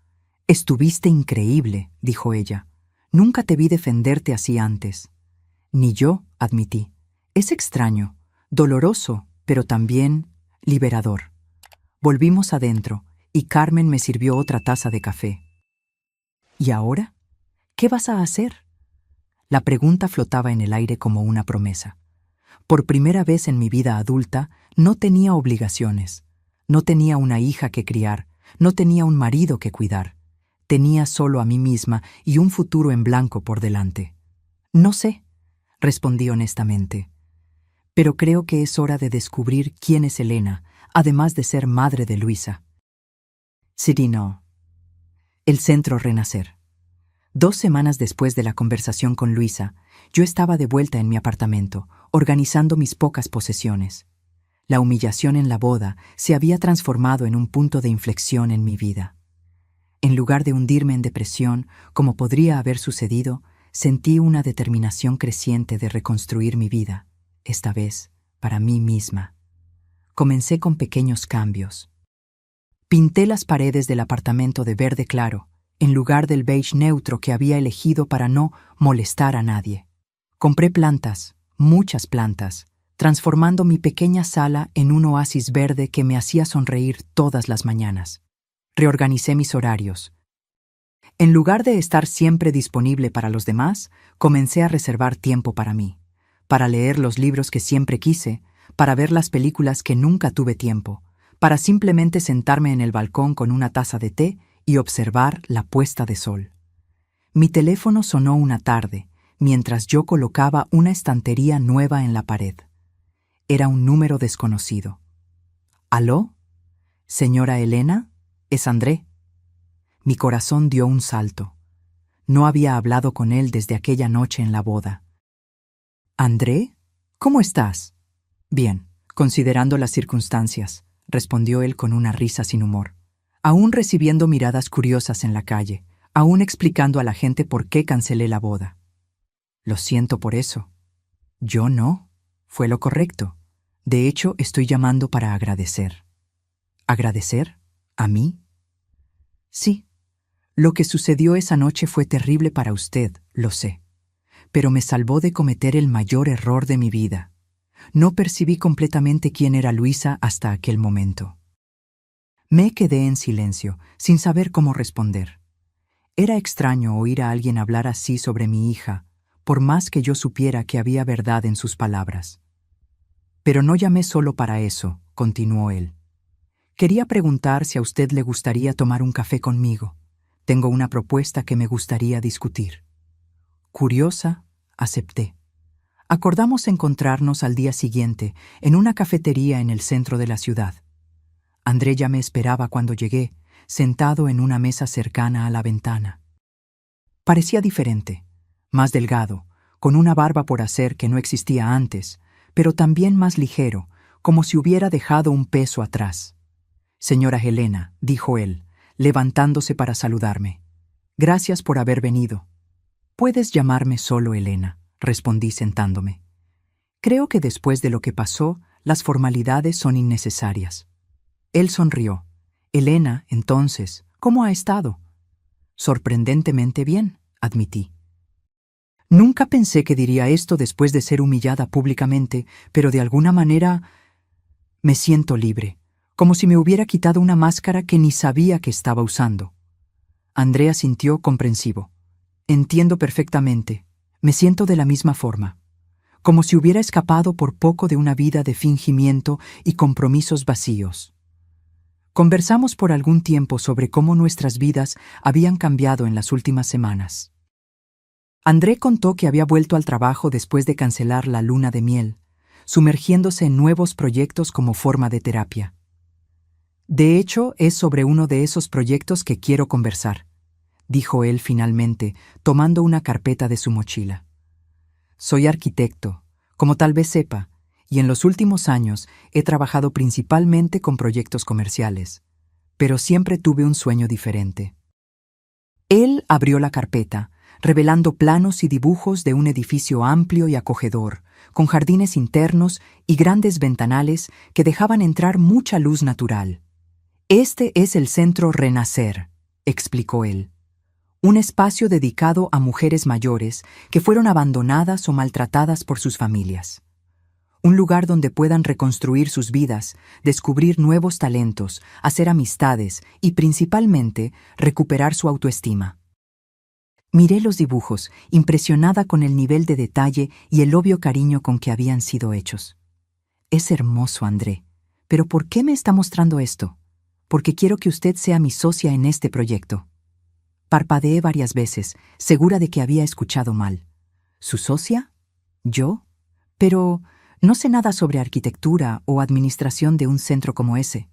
«Estuviste increíble», dijo ella. «Nunca te vi defenderte así antes». «Ni yo», admití. «Es extraño, doloroso, pero también liberador». Volvimos adentro, y Carmen me sirvió otra taza de café. «¿Y ahora? ¿Qué vas a hacer?». La pregunta flotaba en el aire como una promesa. Por primera vez en mi vida adulta, no tenía obligaciones. No tenía una hija que criar, no tenía un marido que cuidar. Tenía solo a mí misma y un futuro en blanco por delante. «No sé», respondí honestamente. «Pero creo que es hora de descubrir quién es Elena, además de ser madre de Luisa». Cirino. El Centro Renacer. 2 semanas después de la conversación con Luisa, yo estaba de vuelta en mi apartamento, organizando mis pocas posesiones. La humillación en la boda se había transformado en un punto de inflexión en mi vida. En lugar de hundirme en depresión, como podría haber sucedido, sentí una determinación creciente de reconstruir mi vida, esta vez para mí misma. Comencé con pequeños cambios. Pinté las paredes del apartamento de verde claro, en lugar del beige neutro que había elegido para no molestar a nadie. Compré plantas, muchas plantas, transformando mi pequeña sala en un oasis verde que me hacía sonreír todas las mañanas. Reorganicé mis horarios. En lugar de estar siempre disponible para los demás, comencé a reservar tiempo para mí, para leer los libros que siempre quise, para ver las películas que nunca tuve tiempo, para simplemente sentarme en el balcón con una taza de té y observar la puesta de sol. Mi teléfono sonó una tarde, mientras yo colocaba una estantería nueva en la pared. Era un número desconocido. «¿Aló? Señora Elena, es André». Mi corazón dio un salto. No había hablado con él desde aquella noche en la boda. «¿André? ¿Cómo estás?» «Bien, considerando las circunstancias», respondió él con una risa sin humor. aún recibiendo miradas curiosas en la calle, aún explicando a la gente por qué cancelé la boda. Lo siento por eso. Yo no. Fue lo correcto. De hecho, estoy llamando para agradecer. ¿Agradecer? ¿A mí? Sí. Lo que sucedió esa noche fue terrible para usted, lo sé. Pero me salvó de cometer el mayor error de mi vida. No percibí completamente quién era Luisa hasta aquel momento. Me quedé en silencio, sin saber cómo responder. Era extraño oír a alguien hablar así sobre mi hija, por más que yo supiera que había verdad en sus palabras. Pero no llamé solo para eso, continuó él. Quería preguntar si a usted le gustaría tomar un café conmigo. Tengo una propuesta que me gustaría discutir. Curiosa, acepté. Acordamos encontrarnos al día siguiente en una cafetería en el centro de la ciudad. André ya me esperaba cuando llegué, sentado en una mesa cercana a la ventana. Parecía diferente, más delgado, con una barba por hacer que no existía antes, pero también más ligero, como si hubiera dejado un peso atrás. Señora Helena, dijo él, levantándose para saludarme. Gracias por haber venido. Puedes llamarme solo Helena, respondí sentándome. Creo que después de lo que pasó, las formalidades son innecesarias. Él sonrió. Helena, entonces, ¿cómo ha estado? Sorprendentemente bien, admití. Nunca pensé que diría esto después de ser humillada públicamente, pero de alguna manera me siento libre, como si me hubiera quitado una máscara que ni sabía que estaba usando. Andrea sintió comprensivo. Entiendo perfectamente. Me siento de la misma forma, como si hubiera escapado por poco de una vida de fingimiento y compromisos vacíos. Conversamos por algún tiempo sobre cómo nuestras vidas habían cambiado en las últimas semanas. André contó que había vuelto al trabajo después de cancelar la luna de miel, sumergiéndose en nuevos proyectos como forma de terapia. De hecho, es sobre uno de esos proyectos que quiero conversar, dijo él finalmente, tomando una carpeta de su mochila. Soy arquitecto, como tal vez sepa, y en los últimos años he trabajado principalmente con proyectos comerciales, pero siempre tuve un sueño diferente. Él abrió la carpeta, revelando planos y dibujos de un edificio amplio y acogedor, con jardines internos y grandes ventanales que dejaban entrar mucha luz natural. Este es el Centro Renacer, explicó él. Un espacio dedicado a mujeres mayores que fueron abandonadas o maltratadas por sus familias. Un lugar donde puedan reconstruir sus vidas, descubrir nuevos talentos, hacer amistades y, principalmente, recuperar su autoestima. Miré los dibujos, impresionada con el nivel de detalle y el obvio cariño con que habían sido hechos. Es hermoso, André. ¿Pero por qué me está mostrando esto? Porque quiero que usted sea mi socia en este proyecto. Parpadeé varias veces, segura de que había escuchado mal. ¿Su socia? ¿Yo? Pero no sé nada sobre arquitectura o administración de un centro como ese.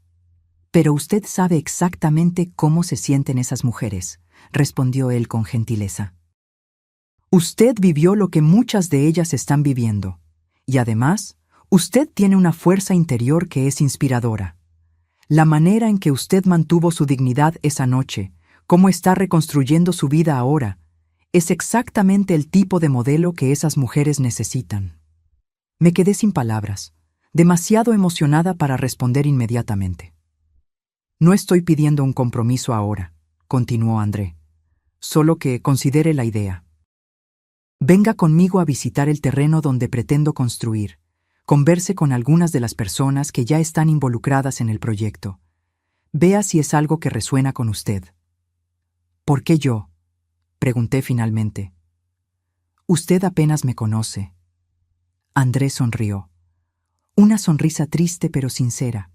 Pero usted sabe exactamente cómo se sienten esas mujeres, respondió él con gentileza. Usted vivió lo que muchas de ellas están viviendo. Y además, usted tiene una fuerza interior que es inspiradora. La manera en que usted mantuvo su dignidad esa noche, cómo está reconstruyendo su vida ahora, es exactamente el tipo de modelo que esas mujeres necesitan. Me quedé sin palabras, demasiado emocionada para responder inmediatamente. No estoy pidiendo un compromiso ahora, continuó André, solo que considere la idea. Venga conmigo a visitar el terreno donde pretendo construir, converse con algunas de las personas que ya están involucradas en el proyecto. Vea si es algo que resuena con usted. ¿Por qué yo?, pregunté finalmente. Usted apenas me conoce. André sonrió. Una sonrisa triste pero sincera.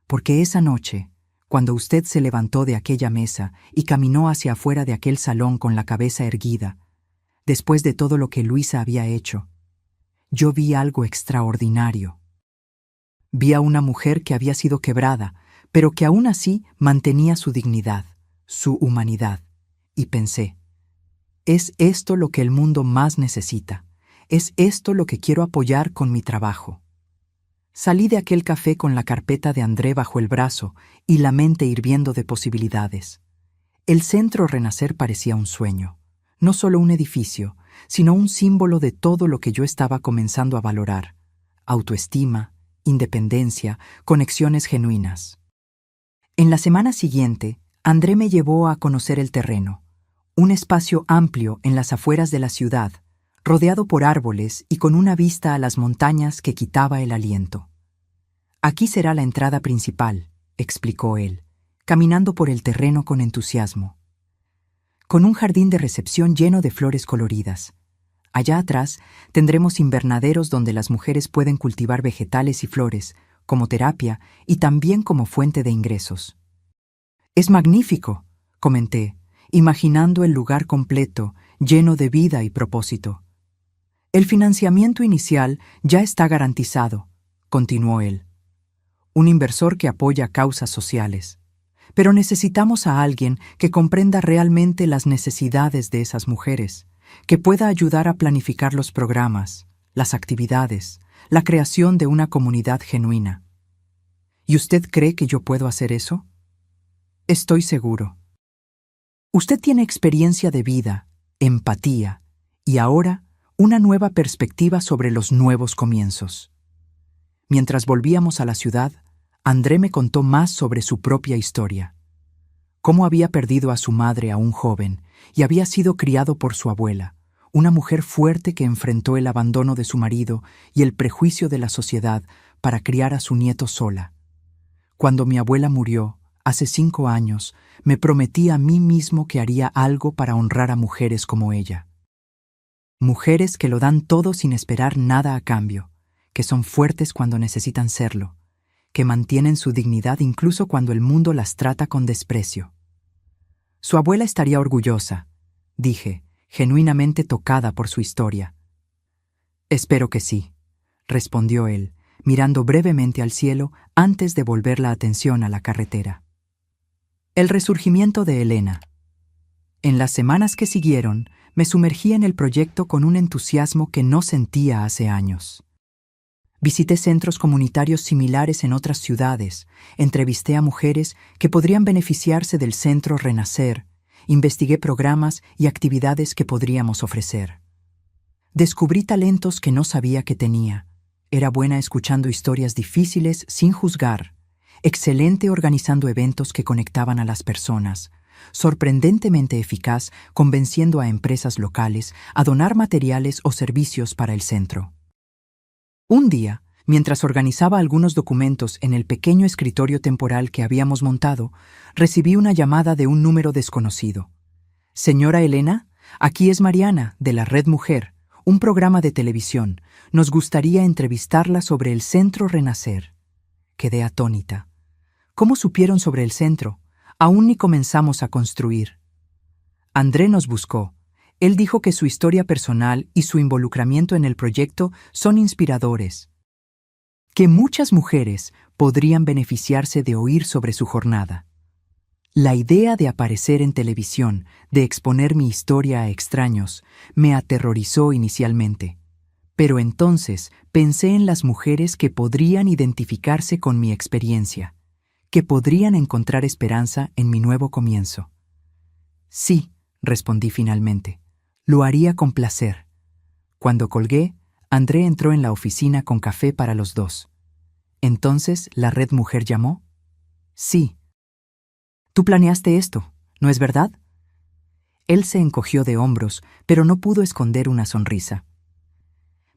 Porque esa noche, cuando usted se levantó de aquella mesa y caminó hacia afuera de aquel salón con la cabeza erguida, después de todo lo que Luisa había hecho, yo vi algo extraordinario. Vi a una mujer que había sido quebrada, pero que aún así mantenía su dignidad, su humanidad, y pensé, es esto lo que el mundo más necesita, es esto lo que quiero apoyar con mi trabajo. Salí de aquel café con la carpeta de André bajo el brazo y la mente hirviendo de posibilidades. El Centro Renacer parecía un sueño, no solo un edificio, sino un símbolo de todo lo que yo estaba comenzando a valorar: autoestima, independencia, conexiones genuinas. En la semana siguiente, André me llevó a conocer el terreno, un espacio amplio en las afueras de la ciudad, rodeado por árboles y con una vista a las montañas que quitaba el aliento. «Aquí será la entrada principal», explicó él, caminando por el terreno con entusiasmo. «Con un jardín de recepción lleno de flores coloridas. Allá atrás tendremos invernaderos donde las mujeres pueden cultivar vegetales y flores, como terapia y también como fuente de ingresos». «Es magnífico», comenté, imaginando el lugar completo, lleno de vida y propósito. «El financiamiento inicial ya está garantizado», continuó él. «Un inversor que apoya causas sociales. Pero necesitamos a alguien que comprenda realmente las necesidades de esas mujeres, que pueda ayudar a planificar los programas, las actividades, la creación de una comunidad genuina». «¿Y usted cree que yo puedo hacer eso?» «Estoy seguro. Usted tiene experiencia de vida, empatía y ahora una nueva perspectiva sobre los nuevos comienzos». Mientras volvíamos a la ciudad, André me contó más sobre su propia historia. Cómo había perdido a su madre aún joven y había sido criado por su abuela, una mujer fuerte que enfrentó el abandono de su marido y el prejuicio de la sociedad para criar a su nieto sola. «Cuando mi abuela murió, hace 5 años, me prometí a mí mismo que haría algo para honrar a mujeres como ella. Mujeres que lo dan todo sin esperar nada a cambio, que son fuertes cuando necesitan serlo, que mantienen su dignidad incluso cuando el mundo las trata con desprecio». «Su abuela estaría orgullosa», dije, genuinamente tocada por su historia. «Espero que sí», respondió él, mirando brevemente al cielo antes de volver la atención a la carretera. El resurgimiento de Elena. En las semanas que siguieron, me sumergí en el proyecto con un entusiasmo que no sentía hace años. Visité centros comunitarios similares en otras ciudades, entrevisté a mujeres que podrían beneficiarse del Centro Renacer, investigué programas y actividades que podríamos ofrecer. Descubrí talentos que no sabía que tenía. Era buena escuchando historias difíciles sin juzgar, excelente organizando eventos que conectaban a las personas, sorprendentemente eficaz convenciendo a empresas locales a donar materiales o servicios para el centro. Un día, mientras organizaba algunos documentos en el pequeño escritorio temporal que habíamos montado, recibí una llamada de un número desconocido. «Señora Elena, aquí es Mariana, de la Red Mujer, un programa de televisión. Nos gustaría entrevistarla sobre el Centro Renacer». Quedé atónita. «¿Cómo supieron sobre el centro? Aún ni comenzamos a construir». André nos buscó. Él dijo que su historia personal y su involucramiento en el proyecto son inspiradores, que muchas mujeres podrían beneficiarse de oír sobre su jornada. La idea de aparecer en televisión, de exponer mi historia a extraños, me aterrorizó inicialmente. Pero entonces pensé en las mujeres que podrían identificarse con mi experiencia, que podrían encontrar esperanza en mi nuevo comienzo. «Sí», respondí finalmente. «Lo haría con placer». Cuando colgué, André entró en la oficina con café para los dos. «¿Entonces la Red Mujer llamó?» «Sí». «Tú planeaste esto, ¿no es verdad?» Él se encogió de hombros, pero no pudo esconder una sonrisa.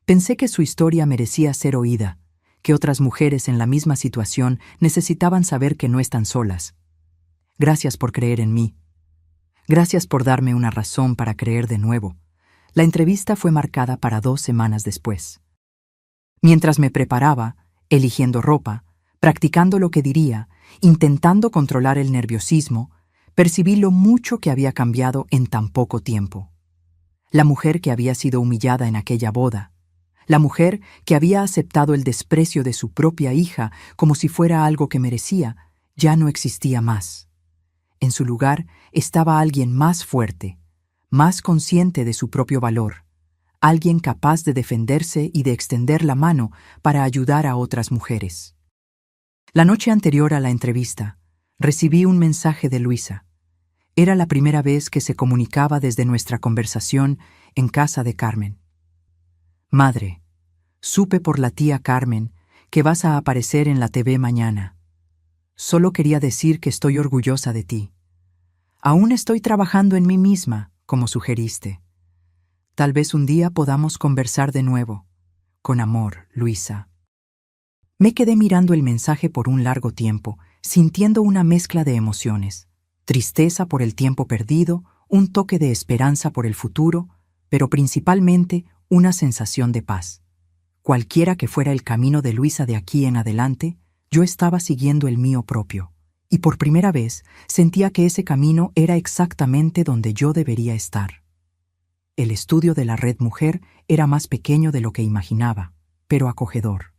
Pensé que su historia merecía ser oída, que otras mujeres en la misma situación necesitaban saber que no están solas. Gracias por creer en mí. Gracias por darme una razón para creer de nuevo. La entrevista fue marcada para 2 semanas después. Mientras me preparaba, eligiendo ropa, practicando lo que diría, intentando controlar el nerviosismo, percibí lo mucho que había cambiado en tan poco tiempo. La mujer que había sido humillada en aquella boda, la mujer que había aceptado el desprecio de su propia hija como si fuera algo que merecía, ya no existía más. En su lugar estaba alguien más fuerte, más consciente de su propio valor, alguien capaz de defenderse y de extender la mano para ayudar a otras mujeres. La noche anterior a la entrevista, recibí un mensaje de Luisa. Era la primera vez que se comunicaba desde nuestra conversación en casa de Carmen. Madre, supe por la tía Carmen que vas a aparecer en la TV mañana. Solo quería decir que estoy orgullosa de ti. Aún estoy trabajando en mí misma, como sugeriste. Tal vez un día podamos conversar de nuevo. Con amor, Luisa. Me quedé mirando el mensaje por un largo tiempo, sintiendo una mezcla de emociones. Tristeza por el tiempo perdido, un toque de esperanza por el futuro, pero principalmente una sensación de paz. Cualquiera que fuera el camino de Luisa de aquí en adelante, yo estaba siguiendo el mío propio, y por primera vez sentía que ese camino era exactamente donde yo debería estar. El estudio de la Red Mujer era más pequeño de lo que imaginaba, pero acogedor.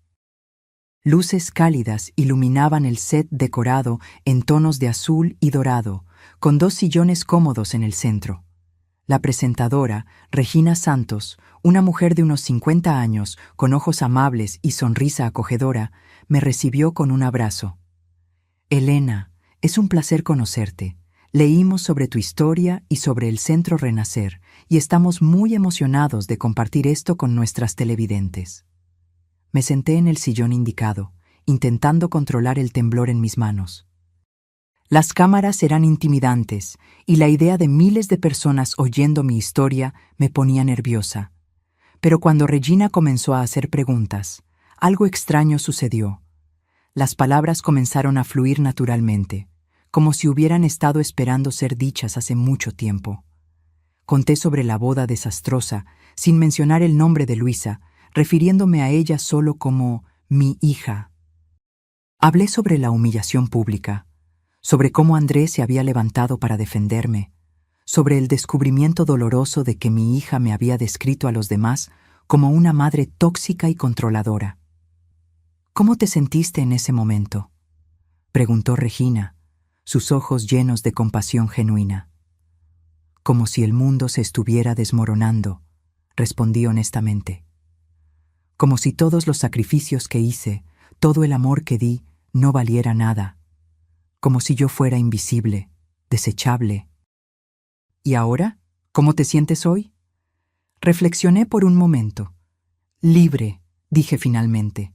Luces cálidas iluminaban el set decorado en tonos de azul y dorado, con 2 sillones cómodos en el centro. La presentadora, Regina Santos, una mujer de unos 50 años, con ojos amables y sonrisa acogedora, me recibió con un abrazo. Elena, es un placer conocerte. Leímos sobre tu historia y sobre el Centro Renacer, y estamos muy emocionados de compartir esto con nuestras televidentes. Me senté en el sillón indicado, intentando controlar el temblor en mis manos. Las cámaras eran intimidantes, y la idea de miles de personas oyendo mi historia me ponía nerviosa. Pero cuando Regina comenzó a hacer preguntas, algo extraño sucedió. Las palabras comenzaron a fluir naturalmente, como si hubieran estado esperando ser dichas hace mucho tiempo. Conté sobre la boda desastrosa, sin mencionar el nombre de Luisa, refiriéndome a ella solo como mi hija. Hablé sobre la humillación pública, sobre cómo Andrés se había levantado para defenderme, sobre el descubrimiento doloroso de que mi hija me había descrito a los demás como una madre tóxica y controladora. ¿Cómo te sentiste en ese momento?, preguntó Regina, sus ojos llenos de compasión genuina. Como si el mundo se estuviera desmoronando, respondí honestamente. Como si todos los sacrificios que hice, todo el amor que di, no valiera nada. Como si yo fuera invisible, desechable. ¿Y ahora? ¿Cómo te sientes hoy? Reflexioné por un momento. Libre, dije finalmente.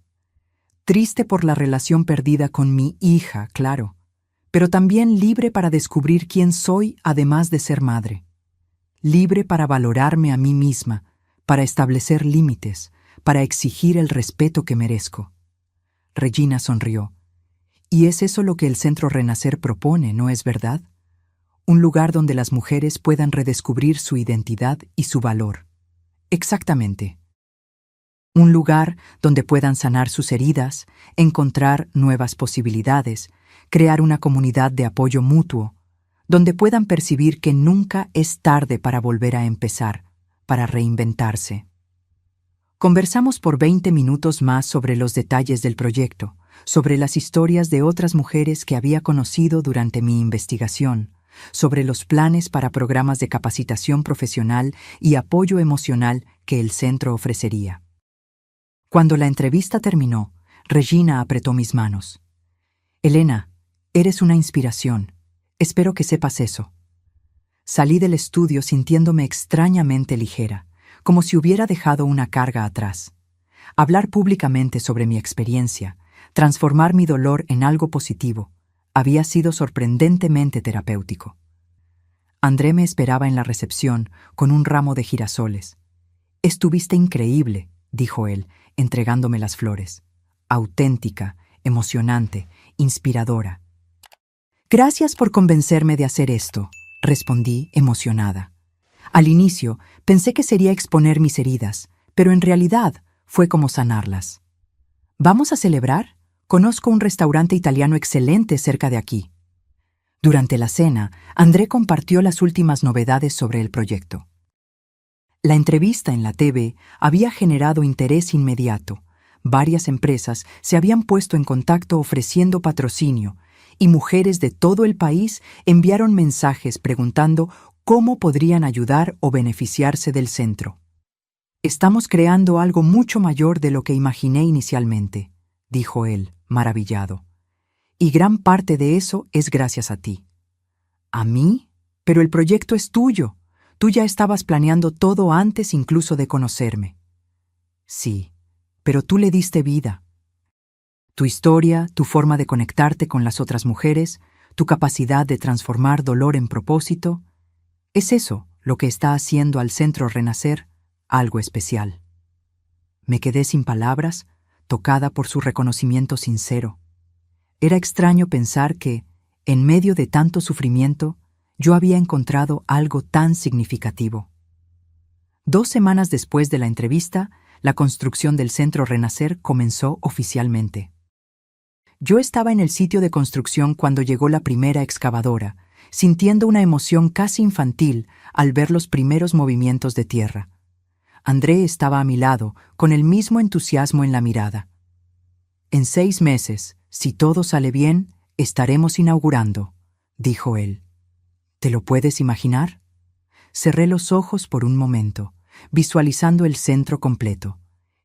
Triste por la relación perdida con mi hija, claro, pero también libre para descubrir quién soy además de ser madre. Libre para valorarme a mí misma, para establecer límites, para exigir el respeto que merezco. Regina sonrió. Y es eso lo que el Centro Renacer propone, ¿no es verdad? Un lugar donde las mujeres puedan redescubrir su identidad y su valor. Exactamente. Un lugar donde puedan sanar sus heridas, encontrar nuevas posibilidades, crear una comunidad de apoyo mutuo, donde puedan percibir que nunca es tarde para volver a empezar, para reinventarse. Conversamos por 20 minutos más sobre los detalles del proyecto, sobre las historias de otras mujeres que había conocido durante mi investigación, sobre los planes para programas de capacitación profesional y apoyo emocional que el centro ofrecería. Cuando la entrevista terminó, Regina apretó mis manos. Elena, eres una inspiración. Espero que sepas eso. Salí del estudio sintiéndome extrañamente ligera, como si hubiera dejado una carga atrás. Hablar públicamente sobre mi experiencia, transformar mi dolor en algo positivo, había sido sorprendentemente terapéutico. André me esperaba en la recepción con un ramo de girasoles. Estuviste increíble, dijo él, entregándome las flores. Auténtica, emocionante, inspiradora. Gracias por convencerme de hacer esto, respondí emocionada. Al inicio pensé que sería exponer mis heridas, pero en realidad fue como sanarlas. ¿Vamos a celebrar? Conozco un restaurante italiano excelente cerca de aquí. Durante la cena, André compartió las últimas novedades sobre el proyecto. La entrevista en la TV había generado interés inmediato. Varias empresas se habían puesto en contacto ofreciendo patrocinio, y mujeres de todo el país enviaron mensajes preguntando cómo podrían ayudar o beneficiarse del centro. Estamos creando algo mucho mayor de lo que imaginé inicialmente, dijo él, maravillado. Y gran parte de eso es gracias a ti. ¿A mí? Pero el proyecto es tuyo. Tú ya estabas planeando todo antes incluso de conocerme. Sí, pero tú le diste vida. Tu historia, tu forma de conectarte con las otras mujeres, tu capacidad de transformar dolor en propósito, es eso lo que está haciendo al Centro Renacer algo especial. Me quedé sin palabras, tocada por su reconocimiento sincero. Era extraño pensar que, en medio de tanto sufrimiento, yo había encontrado algo tan significativo. 2 semanas después de la entrevista, la construcción del Centro Renacer comenzó oficialmente. Yo estaba en el sitio de construcción cuando llegó la primera excavadora, sintiendo una emoción casi infantil al ver los primeros movimientos de tierra. André estaba a mi lado, con el mismo entusiasmo en la mirada. En 6 meses, si todo sale bien, estaremos inaugurando, dijo él. ¿Te lo puedes imaginar? Cerré los ojos por un momento, visualizando el centro completo,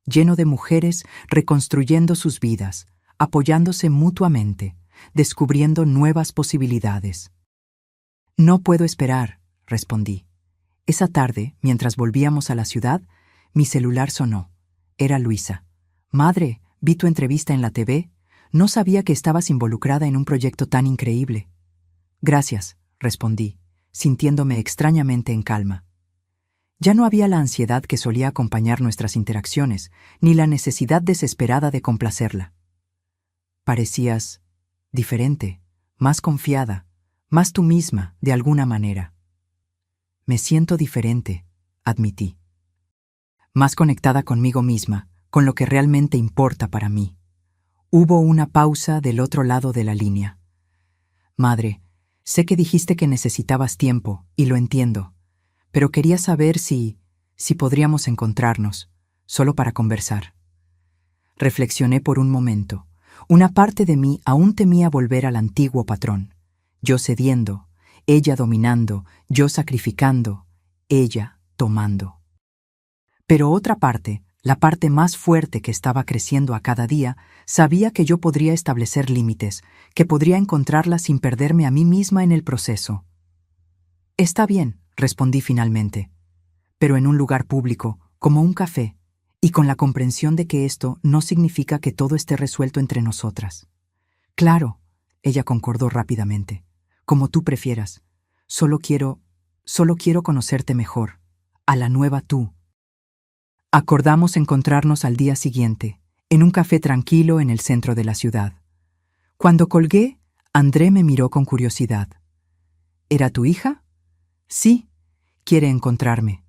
lleno de mujeres reconstruyendo sus vidas, apoyándose mutuamente, descubriendo nuevas posibilidades. No puedo esperar, respondí. Esa tarde, mientras volvíamos a la ciudad, mi celular sonó. Era Luisa. Madre, vi tu entrevista en la TV. No sabía que estabas involucrada en un proyecto tan increíble. Gracias, respondí, sintiéndome extrañamente en calma. Ya no había la ansiedad que solía acompañar nuestras interacciones, ni la necesidad desesperada de complacerla. Parecías diferente, más confiada, más tú misma, de alguna manera. Me siento diferente, admití. Más conectada conmigo misma, con lo que realmente importa para mí. Hubo una pausa del otro lado de la línea. Madre, sé que dijiste que necesitabas tiempo, y lo entiendo, pero quería saber si podríamos encontrarnos, solo para conversar. Reflexioné por un momento. Una parte de mí aún temía volver al antiguo patrón. Yo cediendo, ella dominando, yo sacrificando, ella tomando. Pero otra parte, la parte más fuerte que estaba creciendo a cada día, sabía que yo podría establecer límites, que podría encontrarla sin perderme a mí misma en el proceso. Está bien, respondí finalmente, pero en un lugar público, como un café, y con la comprensión de que esto no significa que todo esté resuelto entre nosotras. Claro, ella concordó rápidamente. Como tú prefieras. Solo quiero conocerte mejor, a la nueva tú. Acordamos encontrarnos al día siguiente, en un café tranquilo en el centro de la ciudad. Cuando colgué, André me miró con curiosidad. ¿Era tu hija? Sí, quiere encontrarme.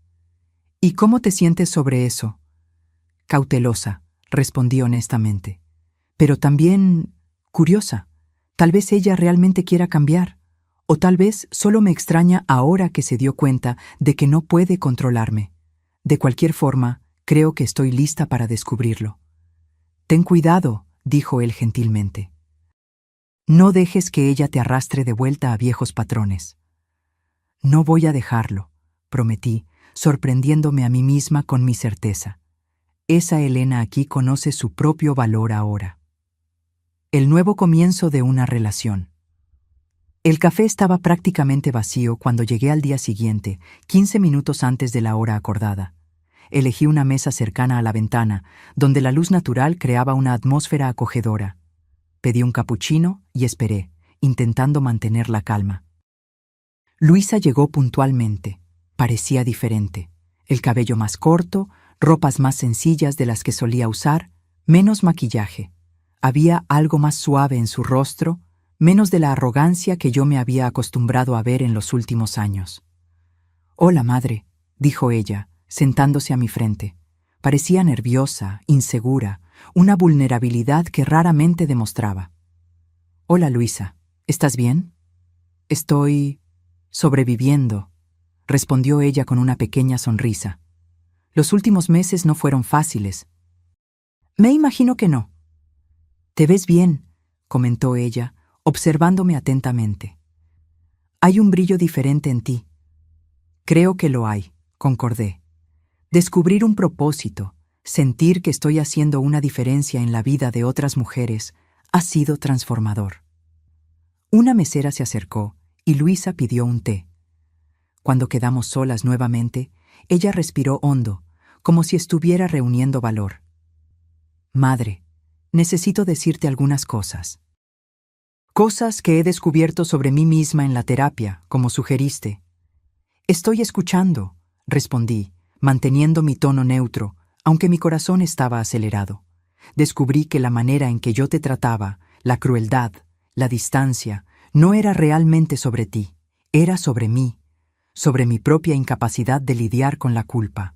¿Y cómo te sientes sobre eso? Cautelosa, respondí honestamente. Pero también curiosa. Tal vez ella realmente quiera cambiar. O tal vez solo me extraña ahora que se dio cuenta de que no puede controlarme. De cualquier forma, creo que estoy lista para descubrirlo. Ten cuidado, dijo él gentilmente. No dejes que ella te arrastre de vuelta a viejos patrones. No voy a dejarlo, prometí, sorprendiéndome a mí misma con mi certeza. Esa Elena aquí conoce su propio valor ahora. El nuevo comienzo de una relación. El café estaba prácticamente vacío cuando llegué al día siguiente, 15 minutos antes de la hora acordada. Elegí una mesa cercana a la ventana, donde la luz natural creaba una atmósfera acogedora. Pedí un capuchino y esperé, intentando mantener la calma. Luisa llegó puntualmente. Parecía diferente. El cabello más corto, ropas más sencillas de las que solía usar, menos maquillaje. Había algo más suave en su rostro, menos de la arrogancia que yo me había acostumbrado a ver en los últimos años. «Hola, madre», dijo ella, sentándose a mi frente. Parecía nerviosa, insegura, una vulnerabilidad que raramente demostraba. «Hola, Luisa, ¿estás bien?» «Estoy sobreviviendo», respondió ella con una pequeña sonrisa. «Los últimos meses no fueron fáciles». «Me imagino que no». «Te ves bien», comentó ella, observándome atentamente. «Hay un brillo diferente en ti». «Creo que lo hay», concordé. Descubrir un propósito, sentir que estoy haciendo una diferencia en la vida de otras mujeres, ha sido transformador. Una mesera se acercó y Luisa pidió un té. Cuando quedamos solas nuevamente, ella respiró hondo, como si estuviera reuniendo valor. Madre, necesito decirte algunas cosas. Cosas que he descubierto sobre mí misma en la terapia, como sugeriste. Estoy escuchando, respondí, manteniendo mi tono neutro, aunque mi corazón estaba acelerado. Descubrí que la manera en que yo te trataba, la crueldad, la distancia, no era realmente sobre ti, era sobre mí, sobre mi propia incapacidad de lidiar con la culpa.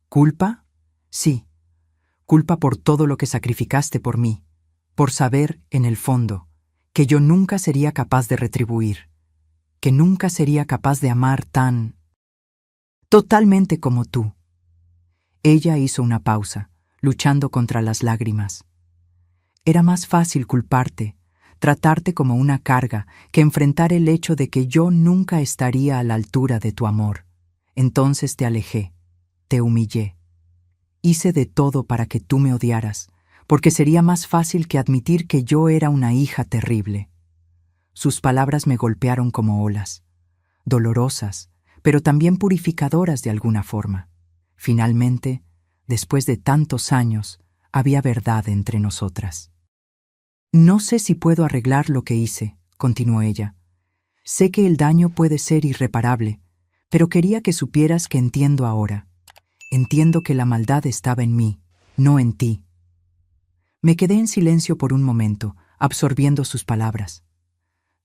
¿Culpa? Sí. Culpa por todo lo que sacrificaste por mí, por saber, en el fondo, que yo nunca sería capaz de retribuir, que nunca sería capaz de amar totalmente como tú. Ella hizo una pausa, luchando contra las lágrimas. Era más fácil culparte, tratarte como una carga, que enfrentar el hecho de que yo nunca estaría a la altura de tu amor. Entonces te alejé, te humillé. Hice de todo para que tú me odiaras, porque sería más fácil que admitir que yo era una hija terrible. Sus palabras me golpearon como olas, dolorosas, pero también purificadoras de alguna forma. Finalmente, después de tantos años, había verdad entre nosotras. No sé si puedo arreglar lo que hice, continuó ella. Sé que el daño puede ser irreparable, pero quería que supieras que entiendo ahora. Entiendo que la maldad estaba en mí, no en ti. Me quedé en silencio por un momento, absorbiendo sus palabras.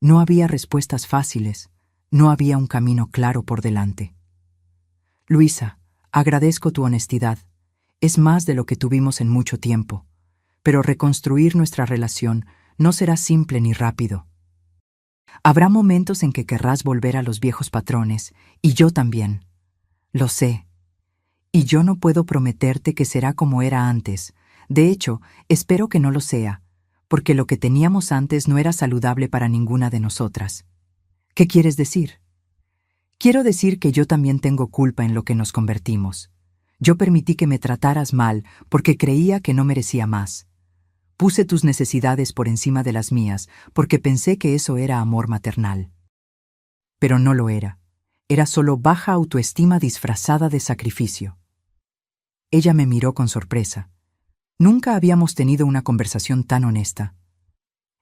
No había respuestas fáciles, no había un camino claro por delante. Luisa, agradezco tu honestidad. Es más de lo que tuvimos en mucho tiempo, pero reconstruir nuestra relación no será simple ni rápido. Habrá momentos en que querrás volver a los viejos patrones, y yo también. Lo sé. Y yo no puedo prometerte que será como era antes. De hecho, espero que no lo sea, porque lo que teníamos antes no era saludable para ninguna de nosotras. ¿Qué quieres decir? Quiero decir que yo también tengo culpa en lo que nos convertimos. Yo permití que me trataras mal porque creía que no merecía más. Puse tus necesidades por encima de las mías porque pensé que eso era amor maternal. Pero no lo era. Era solo baja autoestima disfrazada de sacrificio. Ella me miró con sorpresa. Nunca habíamos tenido una conversación tan honesta.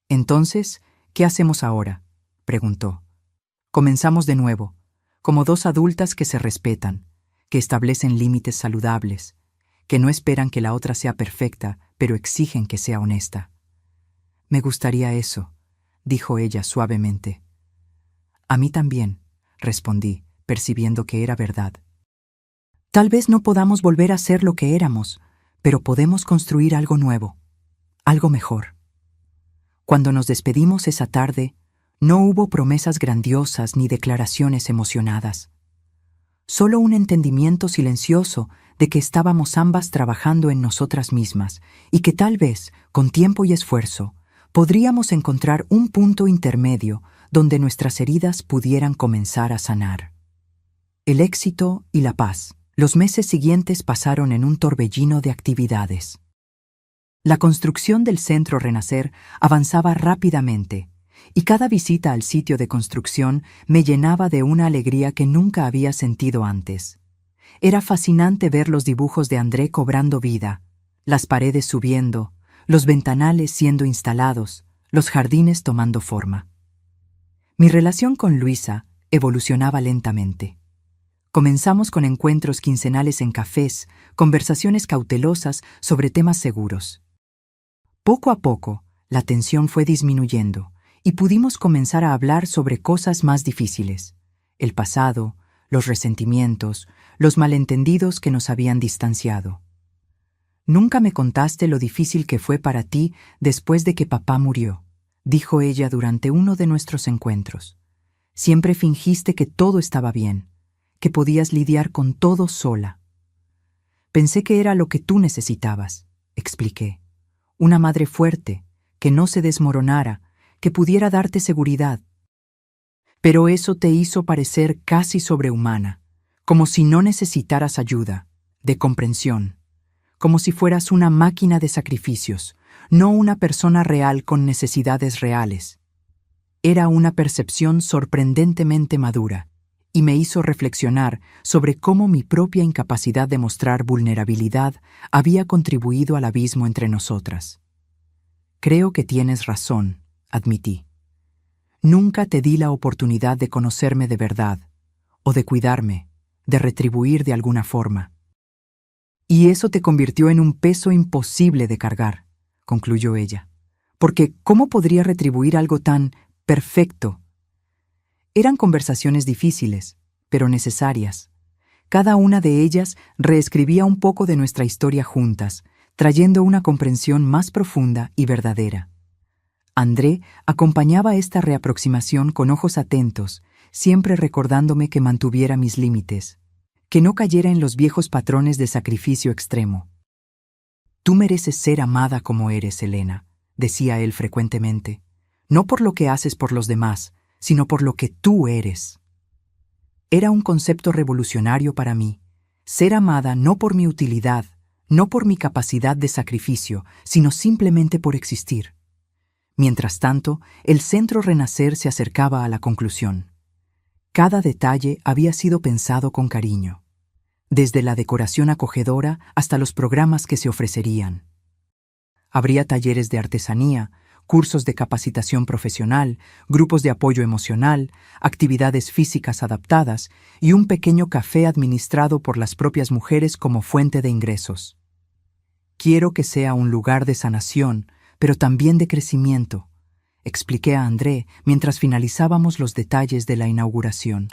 Entonces, ¿qué hacemos ahora?, preguntó. Comenzamos de nuevo, como dos adultas que se respetan, que establecen límites saludables, que no esperan que la otra sea perfecta, pero exigen que sea honesta. Me gustaría eso, dijo ella suavemente. A mí también, respondí, percibiendo que era verdad. Tal vez no podamos volver a ser lo que éramos, pero podemos construir algo nuevo, algo mejor. Cuando nos despedimos esa tarde, no hubo promesas grandiosas ni declaraciones emocionadas. Solo un entendimiento silencioso de que estábamos ambas trabajando en nosotras mismas y que tal vez, con tiempo y esfuerzo, podríamos encontrar un punto intermedio donde nuestras heridas pudieran comenzar a sanar. El éxito y la paz. Los meses siguientes pasaron en un torbellino de actividades. La construcción del Centro Renacer avanzaba rápidamente, y cada visita al sitio de construcción me llenaba de una alegría que nunca había sentido antes. Era fascinante ver los dibujos de André cobrando vida, las paredes subiendo, los ventanales siendo instalados, los jardines tomando forma. Mi relación con Luisa evolucionaba lentamente. Comenzamos con encuentros quincenales en cafés, conversaciones cautelosas sobre temas seguros. Poco a poco, la tensión fue disminuyendo y pudimos comenzar a hablar sobre cosas más difíciles: el pasado, los resentimientos, los malentendidos que nos habían distanciado. Nunca me contaste lo difícil que fue para ti después de que papá murió, dijo ella durante uno de nuestros encuentros. Siempre fingiste que todo estaba bien, que podías lidiar con todo sola. Pensé que era lo que tú necesitabas, expliqué. Una madre fuerte, que no se desmoronara, que pudiera darte seguridad. Pero eso te hizo parecer casi sobrehumana, como si no necesitaras ayuda, de comprensión, como si fueras una máquina de sacrificios, no una persona real con necesidades reales. Era una percepción sorprendentemente madura, y me hizo reflexionar sobre cómo mi propia incapacidad de mostrar vulnerabilidad había contribuido al abismo entre nosotras. Creo que tienes razón, admití. Nunca te di la oportunidad de conocerme de verdad, o de cuidarme, de retribuir de alguna forma. Y eso te convirtió en un peso imposible de cargar, concluyó ella. Porque, ¿cómo podría retribuir algo tan perfecto? Eran conversaciones difíciles, pero necesarias. Cada una de ellas reescribía un poco de nuestra historia juntas, trayendo una comprensión más profunda y verdadera. André acompañaba esta reaproximación con ojos atentos, siempre recordándome que mantuviera mis límites, que no cayera en los viejos patrones de sacrificio extremo. «Tú mereces ser amada como eres, Elena», decía él frecuentemente, «no por lo que haces por los demás, sino por lo que tú eres». Era un concepto revolucionario para mí, ser amada no por mi utilidad, no por mi capacidad de sacrificio, sino simplemente por existir. Mientras tanto, el Centro Renacer se acercaba a la conclusión. Cada detalle había sido pensado con cariño, desde la decoración acogedora hasta los programas que se ofrecerían. Habría talleres de artesanía, cursos de capacitación profesional, grupos de apoyo emocional, actividades físicas adaptadas y un pequeño café administrado por las propias mujeres como fuente de ingresos. Quiero que sea un lugar de sanación, pero también de crecimiento, expliqué a André mientras finalizábamos los detalles de la inauguración.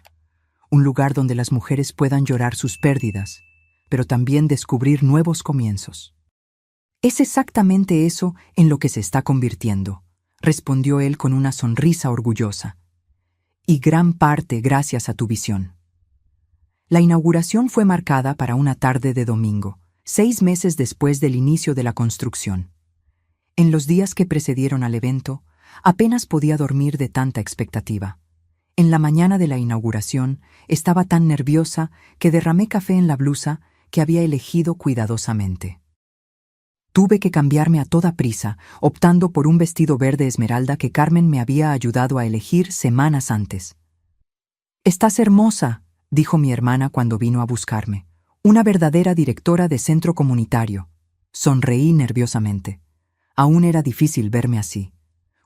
Un lugar donde las mujeres puedan llorar sus pérdidas, pero también descubrir nuevos comienzos. «Es exactamente eso en lo que se está convirtiendo», respondió él con una sonrisa orgullosa. «Y gran parte gracias a tu visión». La inauguración fue marcada para una tarde de domingo, 6 meses después del inicio de la construcción. En los días que precedieron al evento, apenas podía dormir de tanta expectativa. En la mañana de la inauguración, estaba tan nerviosa que derramé café en la blusa que había elegido cuidadosamente. Tuve que cambiarme a toda prisa, optando por un vestido verde esmeralda que Carmen me había ayudado a elegir semanas antes. «Estás hermosa», dijo mi hermana cuando vino a buscarme. «Una verdadera directora de centro comunitario». Sonreí nerviosamente. Aún era difícil verme así,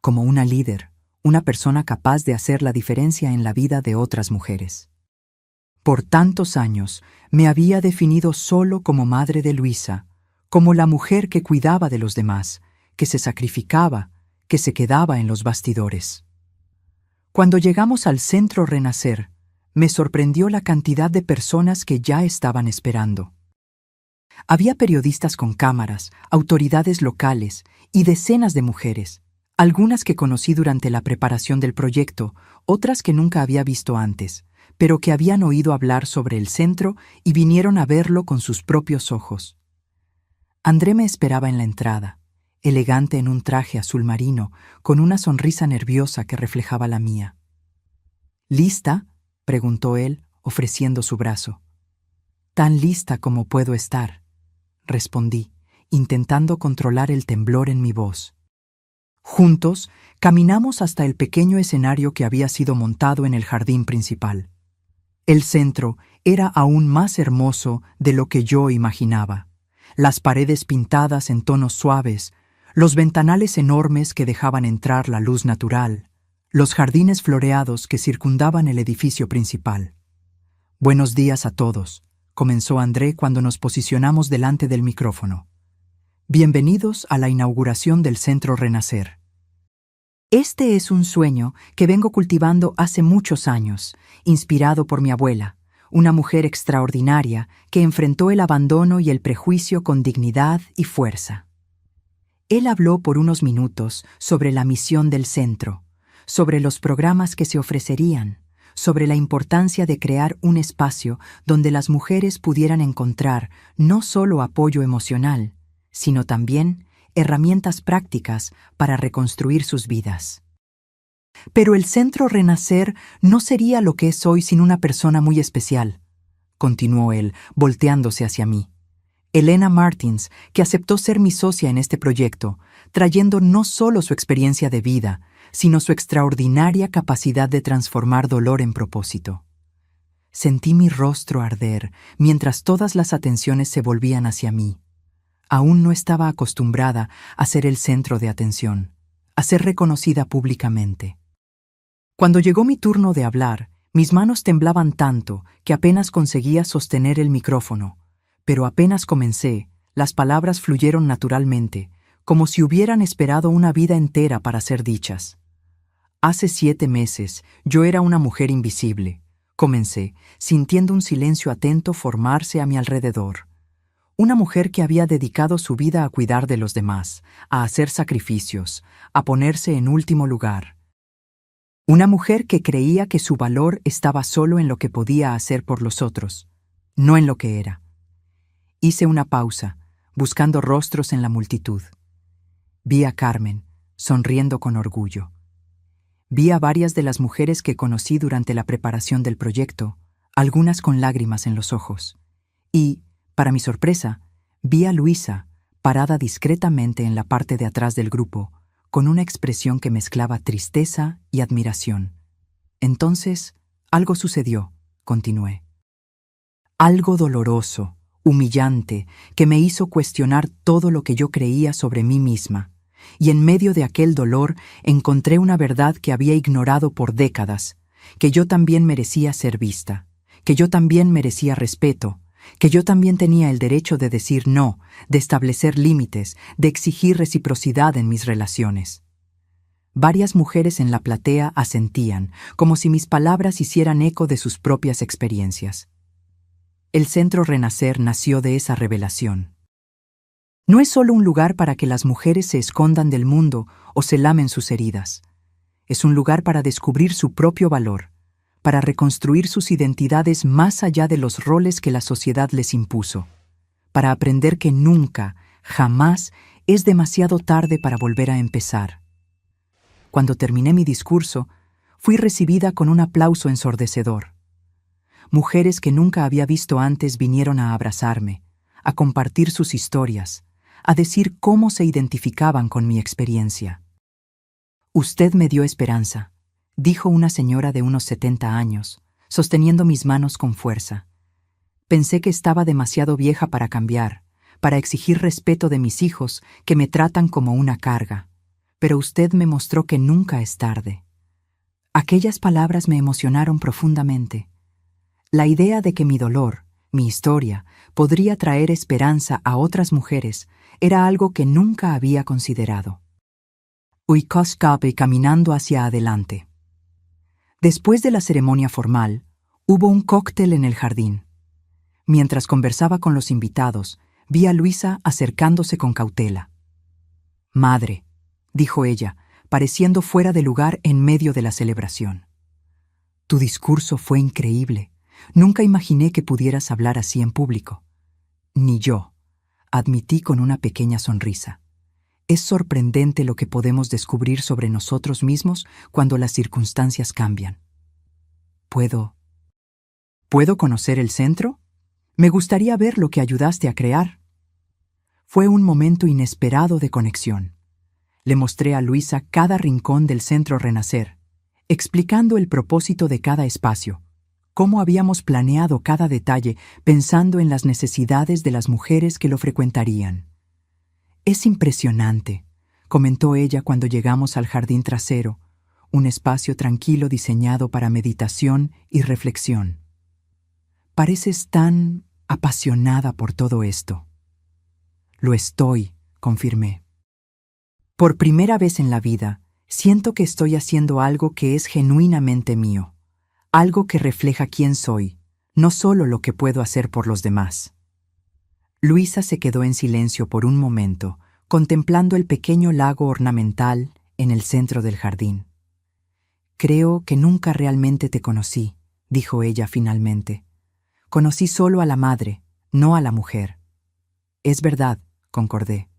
como una líder, una persona capaz de hacer la diferencia en la vida de otras mujeres. Por tantos años me había definido solo como madre de Luisa, como la mujer que cuidaba de los demás, que se sacrificaba, que se quedaba en los bastidores. Cuando llegamos al Centro Renacer, me sorprendió la cantidad de personas que ya estaban esperando. Había periodistas con cámaras, autoridades locales y decenas de mujeres, algunas que conocí durante la preparación del proyecto, otras que nunca había visto antes, pero que habían oído hablar sobre el centro y vinieron a verlo con sus propios ojos. André me esperaba en la entrada, elegante en un traje azul marino, con una sonrisa nerviosa que reflejaba la mía. «¿Lista?», preguntó él, ofreciendo su brazo. «Tan lista como puedo estar», respondí, intentando controlar el temblor en mi voz. Juntos, caminamos hasta el pequeño escenario que había sido montado en el jardín principal. El centro era aún más hermoso de lo que yo imaginaba. Las paredes pintadas en tonos suaves, los ventanales enormes que dejaban entrar la luz natural, los jardines floreados que circundaban el edificio principal. «Buenos días a todos», comenzó André cuando nos posicionamos delante del micrófono. «Bienvenidos a la inauguración del Centro Renacer. Este es un sueño que vengo cultivando hace muchos años, inspirado por mi abuela, una mujer extraordinaria que enfrentó el abandono y el prejuicio con dignidad y fuerza». Él habló por unos minutos sobre la misión del centro, sobre los programas que se ofrecerían, sobre la importancia de crear un espacio donde las mujeres pudieran encontrar no solo apoyo emocional, sino también herramientas prácticas para reconstruir sus vidas. «Pero el Centro Renacer no sería lo que es hoy sin una persona muy especial», continuó él, volteándose hacia mí. Elena Martins, que aceptó ser mi socia en este proyecto, trayendo no solo su experiencia de vida, sino su extraordinaria capacidad de transformar dolor en propósito. Sentí mi rostro arder mientras todas las atenciones se volvían hacia mí. Aún no estaba acostumbrada a ser el centro de atención, a ser reconocida públicamente. Cuando llegó mi turno de hablar, mis manos temblaban tanto que apenas conseguía sostener el micrófono, pero apenas comencé, las palabras fluyeron naturalmente, como si hubieran esperado una vida entera para ser dichas. Hace 7 meses, yo era una mujer invisible. Comencé, sintiendo un silencio atento formarse a mi alrededor. Una mujer que había dedicado su vida a cuidar de los demás, a hacer sacrificios, a ponerse en último lugar. Una mujer que creía que su valor estaba solo en lo que podía hacer por los otros, no en lo que era. Hice una pausa, buscando rostros en la multitud. Vi a Carmen, sonriendo con orgullo. Vi a varias de las mujeres que conocí durante la preparación del proyecto, algunas con lágrimas en los ojos. Y, para mi sorpresa, vi a Luisa, parada discretamente en la parte de atrás del grupo, con una expresión que mezclaba tristeza y admiración. Entonces, algo sucedió, continué. Algo doloroso, humillante, que me hizo cuestionar todo lo que yo creía sobre mí misma. Y en medio de aquel dolor encontré una verdad que había ignorado por décadas, que yo también merecía ser vista, que yo también merecía respeto, que yo también tenía el derecho de decir no, de establecer límites, de exigir reciprocidad en mis relaciones. Varias mujeres en la platea asentían, como si mis palabras hicieran eco de sus propias experiencias. El Centro Renacer nació de esa revelación. No es solo un lugar para que las mujeres se escondan del mundo o se lamen sus heridas. Es un lugar para descubrir su propio valor, para reconstruir sus identidades más allá de los roles que la sociedad les impuso, para aprender que nunca, jamás, es demasiado tarde para volver a empezar. Cuando terminé mi discurso, fui recibida con un aplauso ensordecedor. Mujeres que nunca había visto antes vinieron a abrazarme, a compartir sus historias, a decir cómo se identificaban con mi experiencia. «Usted me dio esperanza», dijo una señora de unos 70 años, sosteniendo mis manos con fuerza. Pensé que estaba demasiado vieja para cambiar, para exigir respeto de mis hijos que me tratan como una carga, pero usted me mostró que nunca es tarde. Aquellas palabras me emocionaron profundamente. La idea de que mi dolor, mi historia, podría traer esperanza a otras mujeres era algo que nunca había considerado. Uicoscape caminando hacia adelante. Después de la ceremonia formal, hubo un cóctel en el jardín. Mientras conversaba con los invitados, vi a Luisa acercándose con cautela. «Madre», dijo ella, pareciendo fuera de lugar en medio de la celebración. «Tu discurso fue increíble. Nunca imaginé que pudieras hablar así en público». «Ni yo», admití con una pequeña sonrisa. Es sorprendente lo que podemos descubrir sobre nosotros mismos cuando las circunstancias cambian. ¿Puedo conocer el centro? Me gustaría ver lo que ayudaste a crear». Fue un momento inesperado de conexión. Le mostré a Luisa cada rincón del Centro Renacer, explicando el propósito de cada espacio, cómo habíamos planeado cada detalle pensando en las necesidades de las mujeres que lo frecuentarían. «Es impresionante», comentó ella cuando llegamos al jardín trasero, un espacio tranquilo diseñado para meditación y reflexión. «Pareces tan apasionada por todo esto». «Lo estoy», confirmé. «Por primera vez en la vida, siento que estoy haciendo algo que es genuinamente mío, algo que refleja quién soy, no solo lo que puedo hacer por los demás». Luisa se quedó en silencio por un momento, contemplando el pequeño lago ornamental en el centro del jardín. «Creo que nunca realmente te conocí», dijo ella finalmente. «Conocí solo a la madre, no a la mujer». «Es verdad», concordé,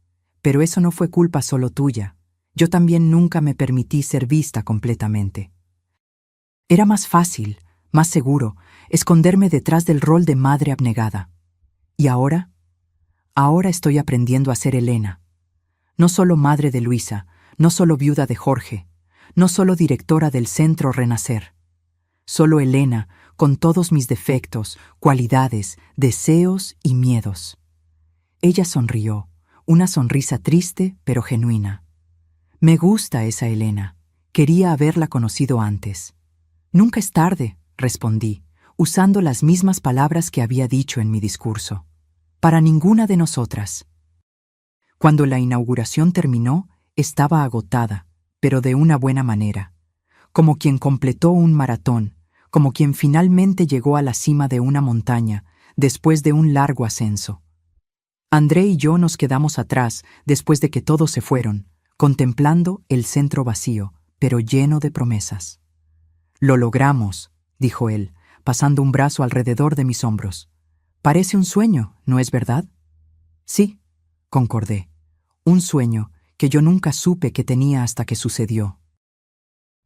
«pero eso no fue culpa solo tuya. Yo también nunca me permití ser vista completamente. Era más fácil, más seguro, esconderme detrás del rol de madre abnegada. ¿Y ahora? Ahora estoy aprendiendo a ser Elena. No solo madre de Luisa, no solo viuda de Jorge, no solo directora del Centro Renacer. Solo Elena, con todos mis defectos, cualidades, deseos y miedos. Ella sonrió, una sonrisa triste pero genuina. Me gusta esa Elena. Quería haberla conocido antes. Nunca es tarde, respondí, usando las mismas palabras que había dicho en mi discurso. Para ninguna de nosotras. Cuando la inauguración terminó, estaba agotada, pero de una buena manera. Como quien completó un maratón, como quien finalmente llegó a la cima de una montaña, después de un largo ascenso. André y yo nos quedamos atrás después de que todos se fueron, contemplando el centro vacío, pero lleno de promesas. «Lo logramos», dijo él, pasando un brazo alrededor de mis hombros. «Parece un sueño, ¿no es verdad?» «Sí», concordé. «Un sueño que yo nunca supe que tenía hasta que sucedió».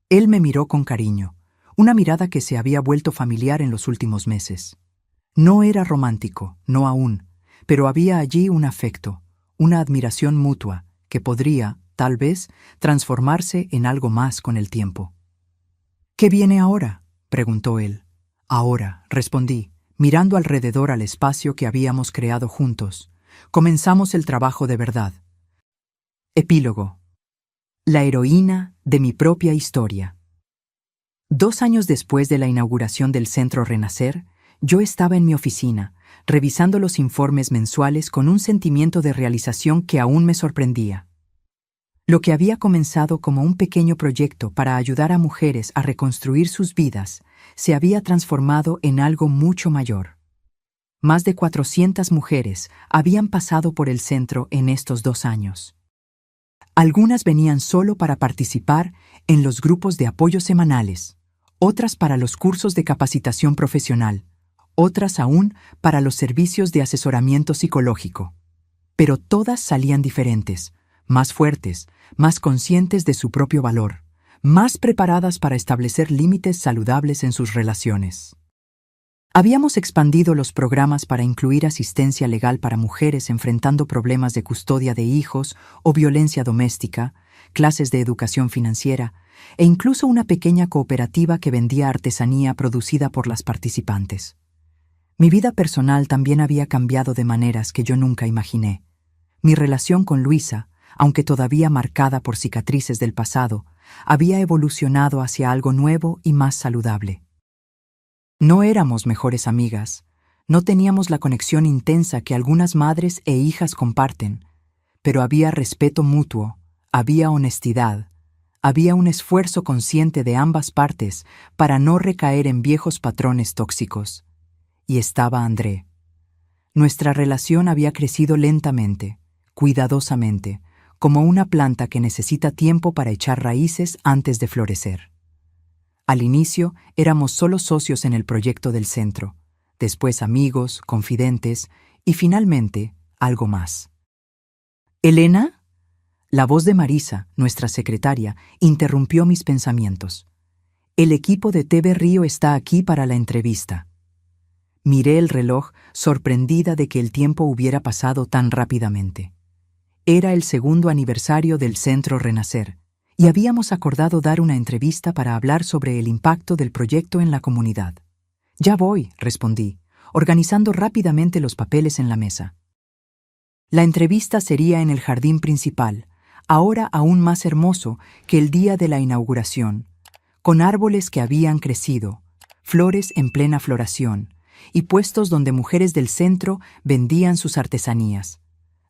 Él me miró con cariño, una mirada que se había vuelto familiar en los últimos meses. No era romántico, no aún, pero había allí un afecto, una admiración mutua, que podría, tal vez, transformarse en algo más con el tiempo. «¿Qué viene ahora?», preguntó él. «Ahora», respondí, mirando alrededor al espacio que habíamos creado juntos. «Comenzamos el trabajo de verdad». Epílogo. La heroína de mi propia historia. 2 años después de la inauguración del Centro Renacer, yo estaba en mi oficina, revisando los informes mensuales con un sentimiento de realización que aún me sorprendía. Lo que había comenzado como un pequeño proyecto para ayudar a mujeres a reconstruir sus vidas se había transformado en algo mucho mayor. Más de 400 mujeres habían pasado por el centro en estos 2 años. Algunas venían solo para participar en los grupos de apoyo semanales, otras para los cursos de capacitación profesional, otras aún para los servicios de asesoramiento psicológico. Pero todas salían diferentes, más fuertes, más conscientes de su propio valor, más preparadas para establecer límites saludables en sus relaciones. Habíamos expandido los programas para incluir asistencia legal para mujeres enfrentando problemas de custodia de hijos o violencia doméstica, clases de educación financiera e incluso una pequeña cooperativa que vendía artesanía producida por las participantes. Mi vida personal también había cambiado de maneras que yo nunca imaginé. Mi relación con Luisa, aunque todavía marcada por cicatrices del pasado, había evolucionado hacia algo nuevo y más saludable. No éramos mejores amigas, no teníamos la conexión intensa que algunas madres e hijas comparten, pero había respeto mutuo, había honestidad, había un esfuerzo consciente de ambas partes para no recaer en viejos patrones tóxicos. Y estaba André. Nuestra relación había crecido lentamente, cuidadosamente, como una planta que necesita tiempo para echar raíces antes de florecer. Al inicio éramos solo socios en el proyecto del centro, después amigos, confidentes y finalmente algo más. «¿Elena?». La voz de Marisa, nuestra secretaria, interrumpió mis pensamientos. «El equipo de TV Río está aquí para la entrevista». Miré el reloj, sorprendida de que el tiempo hubiera pasado tan rápidamente. Era el 2º aniversario del Centro Renacer, y habíamos acordado dar una entrevista para hablar sobre el impacto del proyecto en la comunidad. «Ya voy», respondí, organizando rápidamente los papeles en la mesa. La entrevista sería en el jardín principal, ahora aún más hermoso que el día de la inauguración, con árboles que habían crecido, flores en plena floración, y puestos donde mujeres del centro vendían sus artesanías.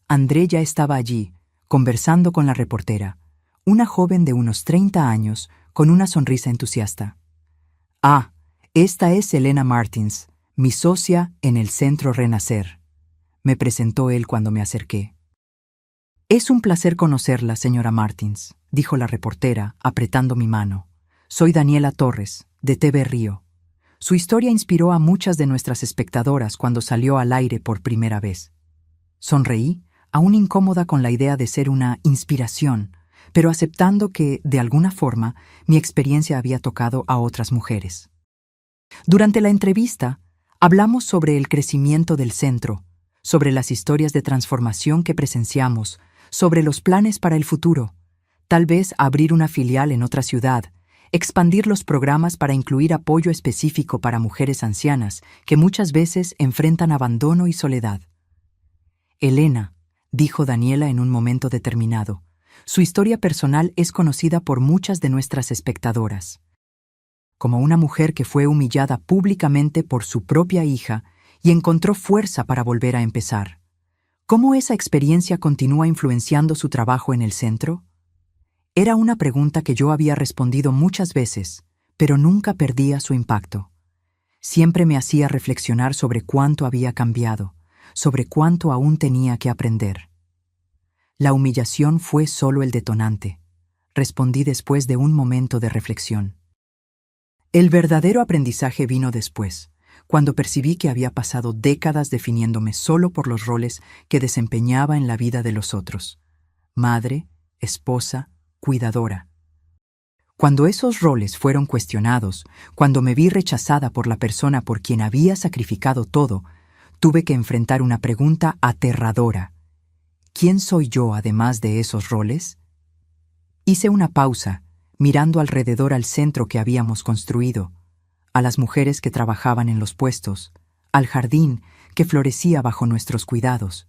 André ya estaba allí, conversando con la reportera, una joven de unos 30 años, con una sonrisa entusiasta. «Ah, esta es Elena Martins, mi socia en el Centro Renacer», me presentó él cuando me acerqué. «Es un placer conocerla, señora Martins», dijo la reportera, apretando mi mano. «Soy Daniela Torres, de TV Río. Su historia inspiró a muchas de nuestras espectadoras cuando salió al aire por primera vez». Sonreí, aún incómoda con la idea de ser una inspiración, pero aceptando que, de alguna forma, mi experiencia había tocado a otras mujeres. Durante la entrevista, hablamos sobre el crecimiento del centro, sobre las historias de transformación que presenciamos, sobre los planes para el futuro. Tal vez abrir una filial en otra ciudad, expandir los programas para incluir apoyo específico para mujeres ancianas que muchas veces enfrentan abandono y soledad. Elena, dijo Daniela en un momento determinado, su historia personal es conocida por muchas de nuestras espectadoras. Como una mujer que fue humillada públicamente por su propia hija y encontró fuerza para volver a empezar. ¿Cómo esa experiencia continúa influenciando su trabajo en el centro? Era una pregunta que yo había respondido muchas veces, pero nunca perdía su impacto. Siempre me hacía reflexionar sobre cuánto había cambiado, sobre cuánto aún tenía que aprender. La humillación fue solo el detonante, respondí después de un momento de reflexión. El verdadero aprendizaje vino después, cuando percibí que había pasado décadas definiéndome solo por los roles que desempeñaba en la vida de los otros. Madre, esposa, cuidadora. Cuando esos roles fueron cuestionados, cuando me vi rechazada por la persona por quien había sacrificado todo, tuve que enfrentar una pregunta aterradora. ¿Quién soy yo además de esos roles? Hice una pausa, mirando alrededor al centro que habíamos construido, a las mujeres que trabajaban en los puestos, al jardín que florecía bajo nuestros cuidados.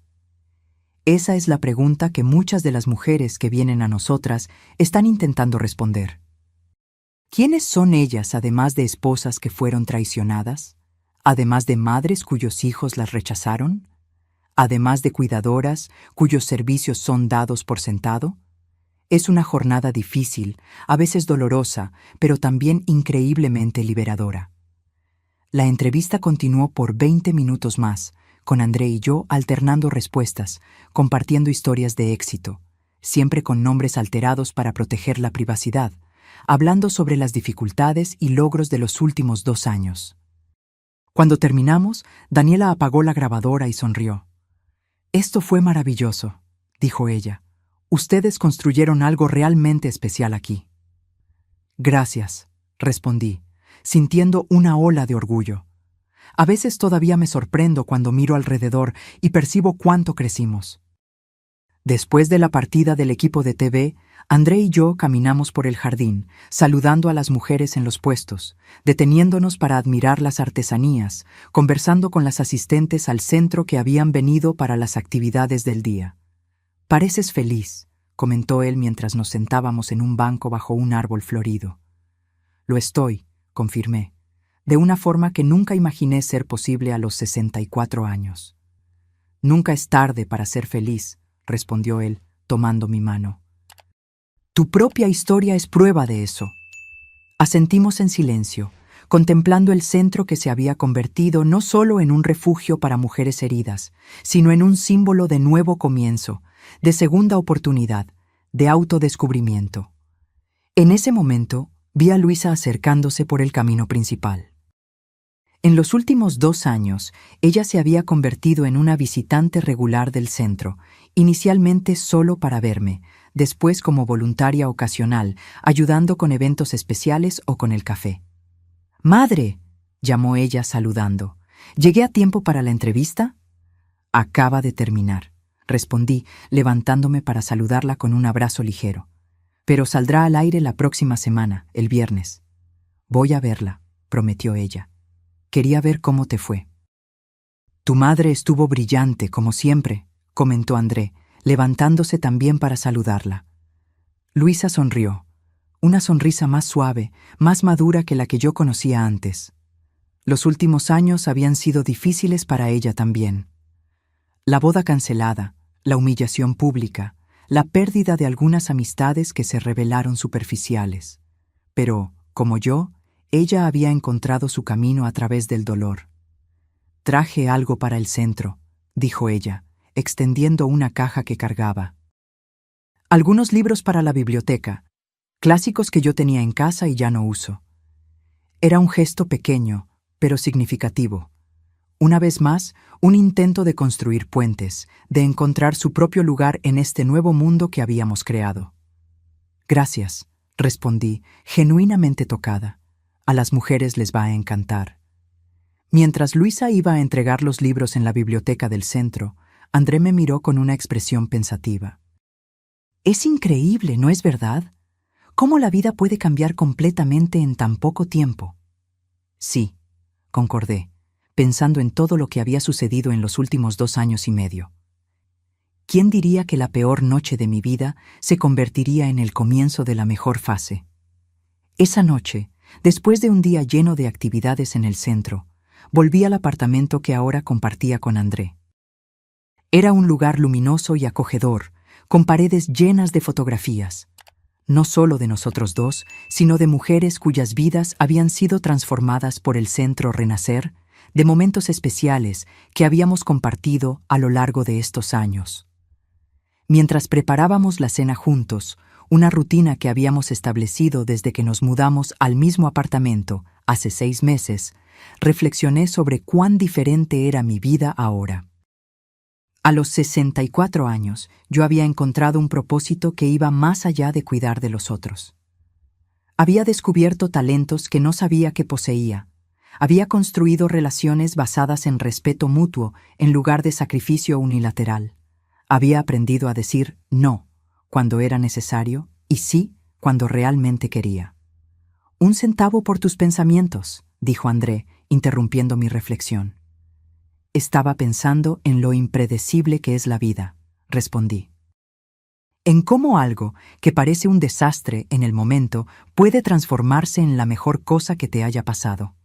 Esa es la pregunta que muchas de las mujeres que vienen a nosotras están intentando responder. ¿Quiénes son ellas además de esposas que fueron traicionadas? ¿Además de madres cuyos hijos las rechazaron? ¿Además de cuidadoras cuyos servicios son dados por sentado? Es una jornada difícil, a veces dolorosa, pero también increíblemente liberadora. La entrevista continuó por 20 minutos más, con André y yo alternando respuestas, compartiendo historias de éxito, siempre con nombres alterados para proteger la privacidad, hablando sobre las dificultades y logros de los últimos 2 años. Cuando terminamos, Daniela apagó la grabadora y sonrió. «Esto fue maravilloso», dijo ella. «Ustedes construyeron algo realmente especial aquí». «Gracias», respondí, sintiendo una ola de orgullo. A veces todavía me sorprendo cuando miro alrededor y percibo cuánto crecimos. Después de la partida del equipo de TV, André y yo caminamos por el jardín, saludando a las mujeres en los puestos, deteniéndonos para admirar las artesanías, conversando con las asistentes al centro que habían venido para las actividades del día. «Pareces feliz», comentó él mientras nos sentábamos en un banco bajo un árbol florido. «Lo estoy», confirmé, de una forma que nunca imaginé ser posible a los 64 años. «Nunca es tarde para ser feliz», respondió él, tomando mi mano. «Tu propia historia es prueba de eso». Asentimos en silencio, contemplando el centro que se había convertido no solo en un refugio para mujeres heridas, sino en un símbolo de nuevo comienzo, de segunda oportunidad, de autodescubrimiento. En ese momento, vi a Luisa acercándose por el camino principal. En los últimos 2 años, ella se había convertido en una visitante regular del centro, inicialmente solo para verme, después como voluntaria ocasional, ayudando con eventos especiales o con el café. «¡Madre!», llamó ella saludando. «¿Llegué a tiempo para la entrevista?» «Acaba de terminar», respondí, levantándome para saludarla con un abrazo ligero. «Pero saldrá al aire la próxima semana, el viernes». «Voy a verla», prometió ella. «Quería ver cómo te fue». «Tu madre estuvo brillante, como siempre», comentó André, levantándose también para saludarla. Luisa sonrió, una sonrisa más suave, más madura que la que yo conocía antes. Los últimos años habían sido difíciles para ella también. La boda cancelada, la humillación pública, la pérdida de algunas amistades que se revelaron superficiales. Pero, como yo, ella había encontrado su camino a través del dolor. «Traje algo para el centro», dijo ella, extendiendo una caja que cargaba. «Algunos libros para la biblioteca, clásicos que yo tenía en casa y ya no uso». Era un gesto pequeño, pero significativo. Una vez más, un intento de construir puentes, de encontrar su propio lugar en este nuevo mundo que habíamos creado. «Gracias», respondí, genuinamente tocada. «A las mujeres les va a encantar». Mientras Luisa iba a entregar los libros en la biblioteca del centro, André me miró con una expresión pensativa. Es increíble, ¿no es verdad? ¿Cómo la vida puede cambiar completamente en tan poco tiempo? Sí, concordé, pensando en todo lo que había sucedido en los últimos 2 años y medio. ¿Quién diría que la peor noche de mi vida se convertiría en el comienzo de la mejor fase? Esa noche, después de un día lleno de actividades en el centro, volví al apartamento que ahora compartía con André. Era un lugar luminoso y acogedor, con paredes llenas de fotografías, no solo de nosotros dos, sino de mujeres cuyas vidas habían sido transformadas por el Centro Renacer, de momentos especiales que habíamos compartido a lo largo de estos años. Mientras preparábamos la cena juntos, una rutina que habíamos establecido desde que nos mudamos al mismo apartamento hace 6 meses, reflexioné sobre cuán diferente era mi vida ahora. A los 64 años, yo había encontrado un propósito que iba más allá de cuidar de los otros. Había descubierto talentos que no sabía que poseía. Había construido relaciones basadas en respeto mutuo en lugar de sacrificio unilateral. Había aprendido a decir no cuando era necesario y sí cuando realmente quería. «Un centavo por tus pensamientos», dijo André, interrumpiendo mi reflexión. «Estaba pensando en lo impredecible que es la vida», respondí. «En cómo algo que parece un desastre en el momento puede transformarse en la mejor cosa que te haya pasado».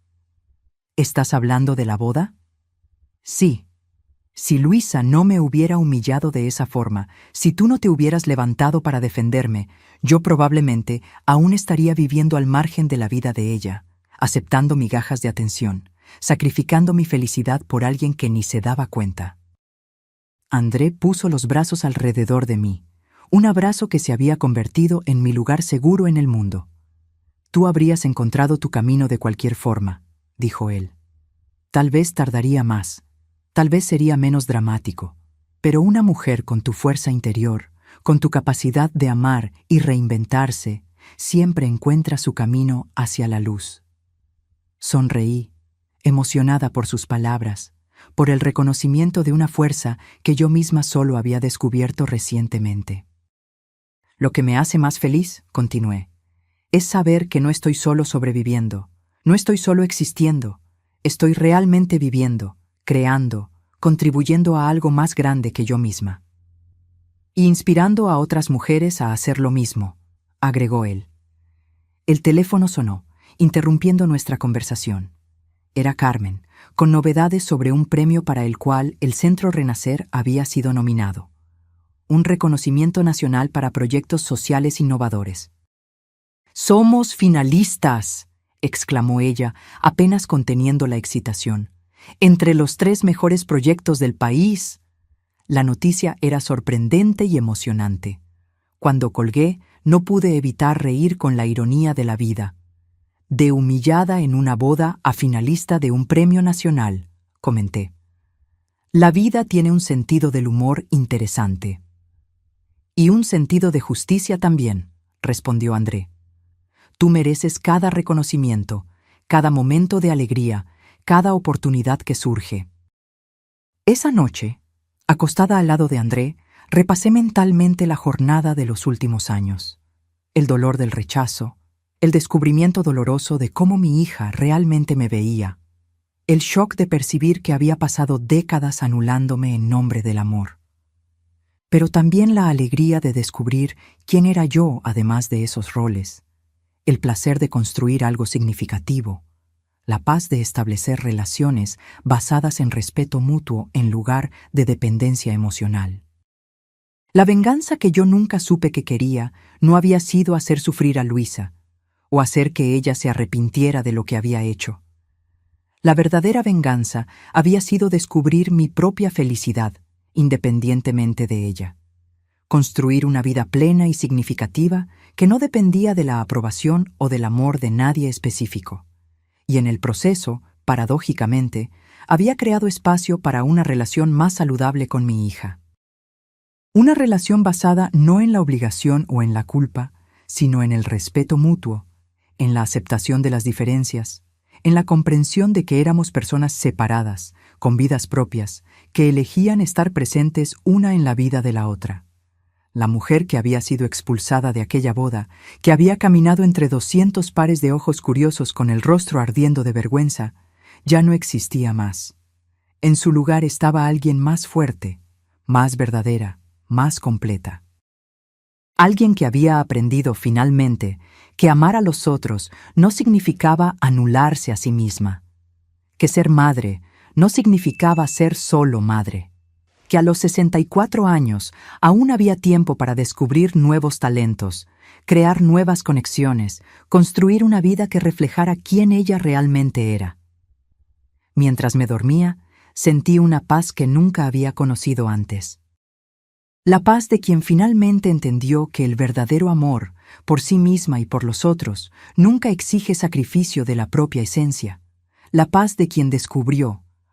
«¿Estás hablando de la boda?» «Sí. Si Luisa no me hubiera humillado de esa forma, si tú no te hubieras levantado para defenderme, yo probablemente aún estaría viviendo al margen de la vida de ella, aceptando migajas de atención, sacrificando mi felicidad por alguien que ni se daba cuenta». André puso los brazos alrededor de mí, un abrazo que se había convertido en mi lugar seguro en el mundo. «Tú habrías encontrado tu camino de cualquier forma», dijo él. «Tal vez tardaría más. Tal vez sería menos dramático, pero una mujer con tu fuerza interior, con tu capacidad de amar y reinventarse, siempre encuentra su camino hacia la luz». Sonreí, emocionada por sus palabras, por el reconocimiento de una fuerza que yo misma solo había descubierto recientemente. «Lo que me hace más feliz», continué, «es saber que no estoy solo sobreviviendo, no estoy solo existiendo, estoy realmente viviendo, creando, contribuyendo a algo más grande que yo misma. Y inspirando a otras mujeres a hacer lo mismo», agregó él. El teléfono sonó, interrumpiendo nuestra conversación. Era Carmen, con novedades sobre un premio para el cual el Centro Renacer había sido nominado. Un reconocimiento nacional para proyectos sociales innovadores. «¡Somos finalistas!», exclamó ella, apenas conteniendo la excitación. «Entre los 3 mejores proyectos del país». La noticia era sorprendente y emocionante. Cuando colgué, no pude evitar reír con la ironía de la vida. «De humillada en una boda a finalista de un premio nacional», comenté. «La vida tiene un sentido del humor interesante». «Y un sentido de justicia también», respondió André. «Tú mereces cada reconocimiento, cada momento de alegría, cada oportunidad que surge». Esa noche, acostada al lado de André, repasé mentalmente la jornada de los últimos años. El dolor del rechazo, el descubrimiento doloroso de cómo mi hija realmente me veía, el shock de percibir que había pasado décadas anulándome en nombre del amor. Pero también la alegría de descubrir quién era yo además de esos roles, el placer de construir algo significativo, la paz de establecer relaciones basadas en respeto mutuo en lugar de dependencia emocional. La venganza que yo nunca supe que quería no había sido hacer sufrir a Luisa, o hacer que ella se arrepintiera de lo que había hecho. La verdadera venganza había sido descubrir mi propia felicidad, independientemente de ella. Construir una vida plena y significativa que no dependía de la aprobación o del amor de nadie específico. Y en el proceso, paradójicamente, había creado espacio para una relación más saludable con mi hija. Una relación basada no en la obligación o en la culpa, sino en el respeto mutuo, en la aceptación de las diferencias, en la comprensión de que éramos personas separadas, con vidas propias, que elegían estar presentes una en la vida de la otra. La mujer que había sido expulsada de aquella boda, que había caminado entre 200 pares de ojos curiosos con el rostro ardiendo de vergüenza, ya no existía más. En su lugar estaba alguien más fuerte, más verdadera, más completa. Alguien que había aprendido finalmente que amar a los otros no significaba anularse a sí misma, que ser madre no significaba ser solo madre, que a los 64 años aún había tiempo para descubrir nuevos talentos, crear nuevas conexiones, construir una vida que reflejara quién ella realmente era. Mientras me dormía, sentí una paz que nunca había conocido antes. La paz de quien finalmente entendió que el verdadero amor, por sí misma y por los otros, nunca exige sacrificio de la propia esencia. La paz de quien descubrió,